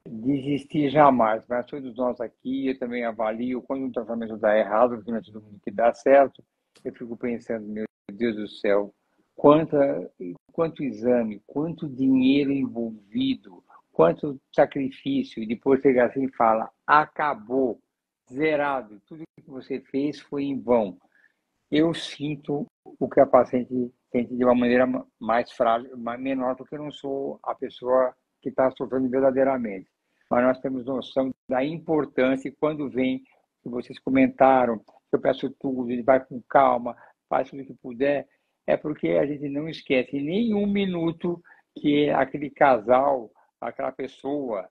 Desistir jamais, mas todos nós aqui, eu também avalio quando um tratamento dá errado, porque não é todo mundo que dá certo, eu fico pensando, meu Deus do céu, quanto exame, quanto dinheiro envolvido, quanto sacrifício, e depois chega assim e fala, acabou, zerado, tudo que você fez foi em vão. Eu sinto o que a paciente sente de uma maneira mais frágil, menor, porque eu não sou a pessoa que está sofrendo verdadeiramente. Mas nós temos noção da importância e quando vem, que vocês comentaram, eu peço tudo, ele vai com calma, faz tudo o que puder, é porque a gente não esquece em nenhum minuto que aquele casal, aquela pessoa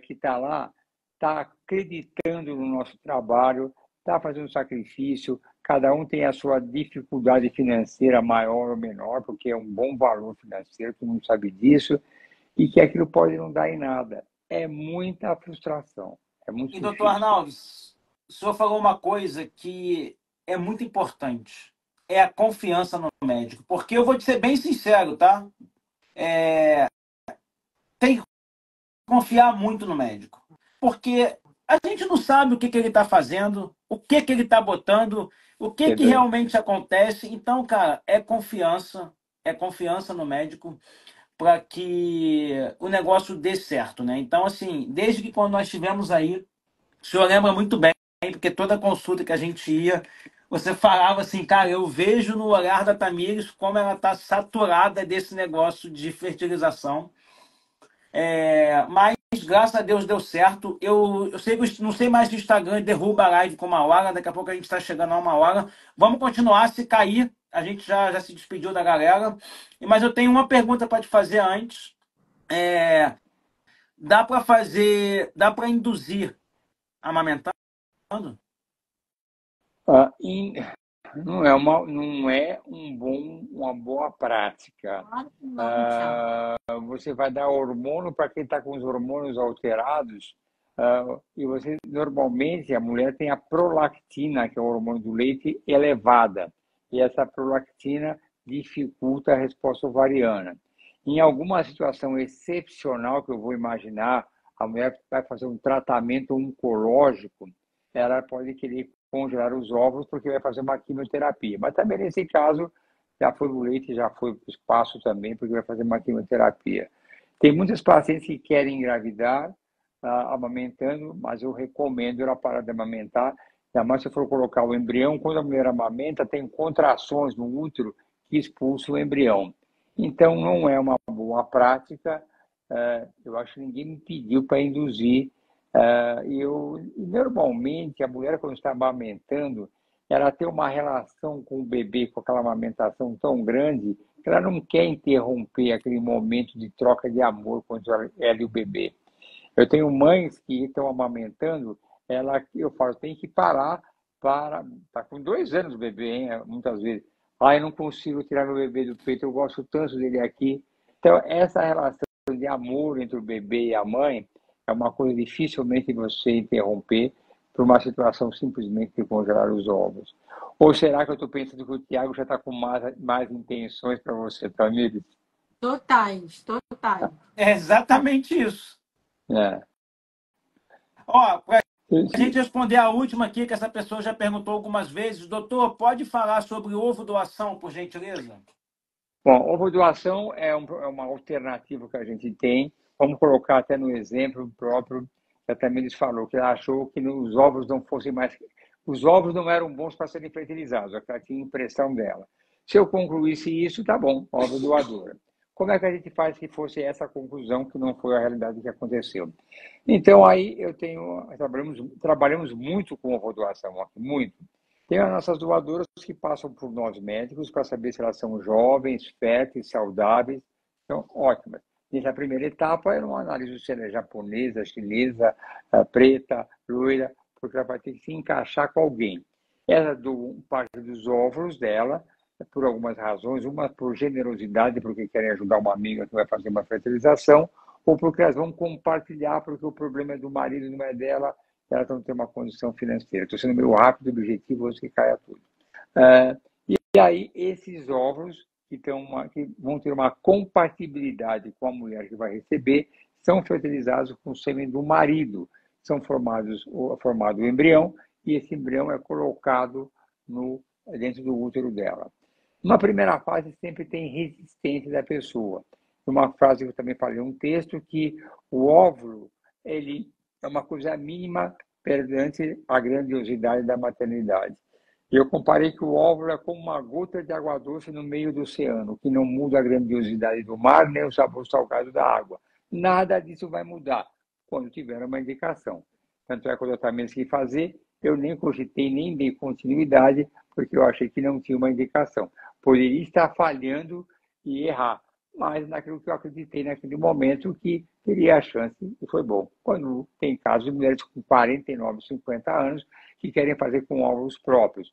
que está lá, está acreditando no nosso trabalho, está fazendo sacrifício, cada um tem a sua dificuldade financeira maior ou menor, porque é um bom valor financeiro, todo mundo sabe disso, e que aquilo pode não dar em nada. É muita frustração, é muito E, doutor difícil. Arnaldo, o senhor falou uma coisa que é muito importante. É a confiança no médico. Porque eu vou te ser bem sincero, tá? tem que confiar muito no médico. Porque a gente não sabe o que ele está fazendo, o que ele está botando, o que Entendeu? realmente acontece. Então, cara, é confiança no médico para que o negócio dê certo, né? Então, assim, desde que quando nós estivemos aí, o senhor lembra muito bem, porque toda consulta que a gente ia, você falava assim, cara, eu vejo no olhar da Tamires como ela está saturada desse negócio de fertilização. Mas graças a Deus deu certo. Eu sei que não sei mais se o Instagram derruba a live com 1 hora, daqui a pouco a gente está chegando a 1 hora. Vamos continuar, se cair, a gente já se despediu da galera. Mas eu tenho uma pergunta para te fazer antes. Dá para induzir amamentando? Ah, não é uma boa prática. Claro que não, Thiago. Você vai dar hormônio para quem está com os hormônios alterados, e você, normalmente, a mulher tem a prolactina, que é o hormônio do leite, elevada. E essa prolactina dificulta a resposta ovariana. Em alguma situação excepcional que eu vou imaginar, a mulher vai fazer um tratamento oncológico, ela pode querer congelar os ovos porque vai fazer uma quimioterapia. Mas também nesse caso, já foi o leite, já foi para o espaço também, porque vai fazer uma quimioterapia. Tem muitas pacientes que querem engravidar amamentando, mas eu recomendo ela parar de amamentar. Ainda mais se for colocar o embrião, quando a mulher amamenta, tem contrações no útero que expulsam o embrião. Então, não é uma boa prática. Eu acho que ninguém me pediu para induzir. Normalmente, a mulher, quando está amamentando, ela tem uma relação com o bebê, com aquela amamentação tão grande, que ela não quer interromper aquele momento de troca de amor entre ela e o bebê. Eu tenho mães que estão amamentando, eu falo, tem que parar tá com 2 anos o bebê, hein, muitas vezes. Eu não consigo tirar meu bebê do peito, eu gosto tanto dele aqui. Então, essa relação de amor entre o bebê e a mãe é uma coisa dificilmente você interromper por uma situação simplesmente de congelar os ovos. Ou será que eu estou pensando que o Tiago já está com mais intenções para você, Tamires? Totais, totais. É exatamente isso. É. Ó, para a gente responder a última aqui, que essa pessoa já perguntou algumas vezes, doutor, pode falar sobre ovo doação, por gentileza? Bom, ovo doação é uma alternativa que a gente tem. Vamos colocar até no exemplo próprio, que a Tamires falou, que ela achou que os ovos não fossem mais. Os ovos não eram bons para serem fertilizados, ela tinha impressão dela. Se eu concluísse isso, tá bom, ovo doadora. Como é que a gente faz se fosse essa conclusão, que não foi a realidade que aconteceu? Então, aí trabalhamos muito com ovo doação, muito. Tem as nossas doadoras que passam por nós médicos para saber se elas são jovens, férteis, saudáveis. Então, ótimas. Nessa primeira etapa, eu não analiso se ela é japonesa, chinesa, preta, loira, porque ela vai ter que se encaixar com alguém. Ela dou parte dos óvulos dela, por algumas razões, uma por generosidade, porque querem ajudar uma amiga que vai fazer uma fertilização, ou porque elas vão compartilhar, porque o problema é do marido, não é dela, elas não têm uma condição financeira. Estou sendo meio rápido, objetivo, antes que caia tudo. E aí, esses óvulos que vão ter uma compatibilidade com a mulher que vai receber, são fertilizados com o sêmen do marido. Formado o embrião, e esse embrião é colocado dentro do útero dela. Numa primeira fase, sempre tem resistência da pessoa. Uma frase que eu também falei, um texto, que o óvulo ele é uma coisa mínima perante a grandiosidade da maternidade. Eu comparei que o óvulo é como uma gota de água doce no meio do oceano, que não muda a grandiosidade do mar, nem o sabor salgado da água. Nada disso vai mudar quando tiver uma indicação. Tanto é que o tratamento que fazer, eu nem cogitei, nem dei continuidade, porque eu achei que não tinha uma indicação. Poderia estar falhando e errar, mas naquilo que eu acreditei naquele momento, que teria a chance, e foi bom. Quando tem casos de mulheres com 49, 50 anos que querem fazer com óvulos próprios.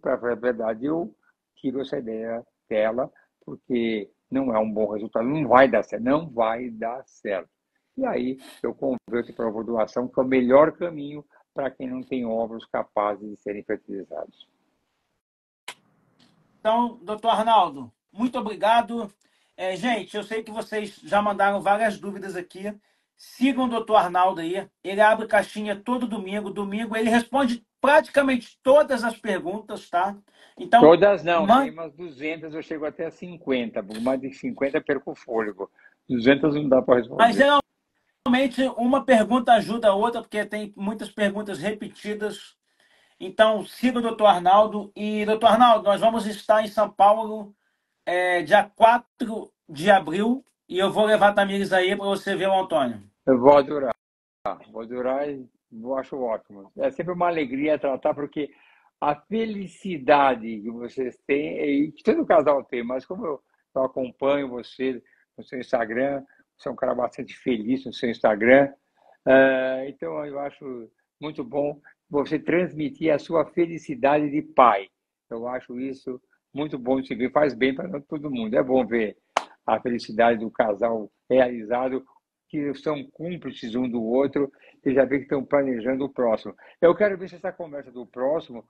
Para falar a verdade, eu tiro essa ideia dela, porque não é um bom resultado, não vai dar certo, não vai dar certo. E aí eu converto para a ovulação, que é o melhor caminho para quem não tem óvulos capazes de serem fertilizados. Então, doutor Arnaldo, muito obrigado. Gente, eu sei que vocês já mandaram várias dúvidas aqui. Sigam o doutor Arnaldo aí. Ele abre caixinha todo domingo. Domingo ele responde praticamente todas as perguntas, tá? Então, Todas não, tem umas 200, eu chego até 50. Mais de 50 eu perco o fôlego. 200 não dá para mas responder. geralmente uma pergunta ajuda a outra, porque tem muitas perguntas repetidas. Então, siga o doutor Arnaldo. E, doutor Arnaldo, nós vamos estar em São Paulo dia 4 de abril e eu vou levar a Tamires aí para você ver o Antônio. Eu vou adorar e acho ótimo. É sempre uma alegria tratar, porque a felicidade que vocês têm, e que todo casal tem, mas como eu acompanho você no seu Instagram, você é um cara bastante feliz no seu Instagram, então eu acho muito bom você transmitir a sua felicidade de pai. Eu acho isso muito bom de se ver, faz bem para todo mundo. É bom ver a felicidade do casal realizado, que são cúmplices um do outro, e já vê que estão planejando o próximo. Eu quero ver se essa conversa do próximo,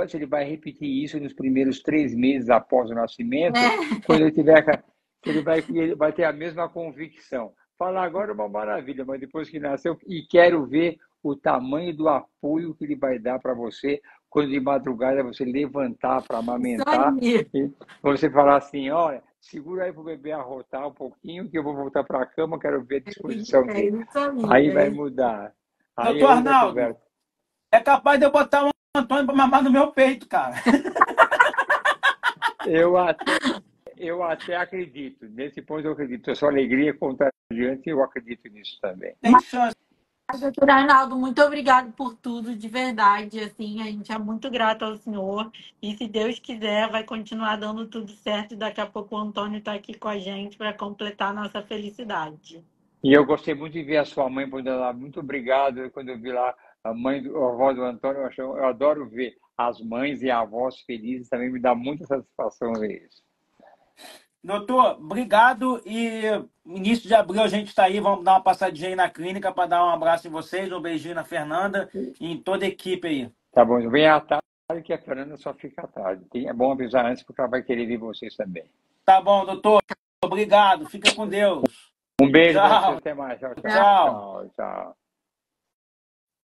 se ele vai repetir isso nos primeiros 3 meses após o nascimento, quando ele tiver, ele vai ter a mesma convicção. Falar agora é uma maravilha, mas depois que nasceu, e quero ver o tamanho do apoio que ele vai dar para você quando de madrugada você levantar para amamentar, e você falar assim, olha, segura aí para o bebê arrotar um pouquinho, que eu vou voltar para a cama, quero ver a disposição dele. Aí vai mudar. Aí Doutor Arnaldo, é capaz de eu botar o Antônio para mamar no meu peito, cara. Eu até acredito. Nesse ponto eu acredito. A sua alegria contagiante, eu acredito nisso também. Tem chance. Doutor Arnaldo, muito obrigado por tudo, de verdade. Assim, a gente é muito grato ao senhor. E se Deus quiser, vai continuar dando tudo certo. E daqui a pouco o Antônio está aqui com a gente para completar a nossa felicidade. E eu gostei muito de ver a sua mãe por lá. Muito obrigado. Quando eu vi lá a avó do Antônio, eu adoro ver as mães e avós felizes. Também me dá muita satisfação ver isso. Doutor, obrigado. E início de abril a gente está aí. Vamos dar uma passadinha aí na clínica para dar um abraço em vocês, um beijinho na Fernanda e em toda a equipe aí. Tá bom, vem à tarde que a Fernanda só fica à tarde. É bom avisar antes, porque ela vai querer ver vocês também. Tá bom, doutor. Obrigado. Fica com Deus. Um beijo Tchau. pra você. Até mais. Tchau, tchau. Tchau. Tchau, tchau.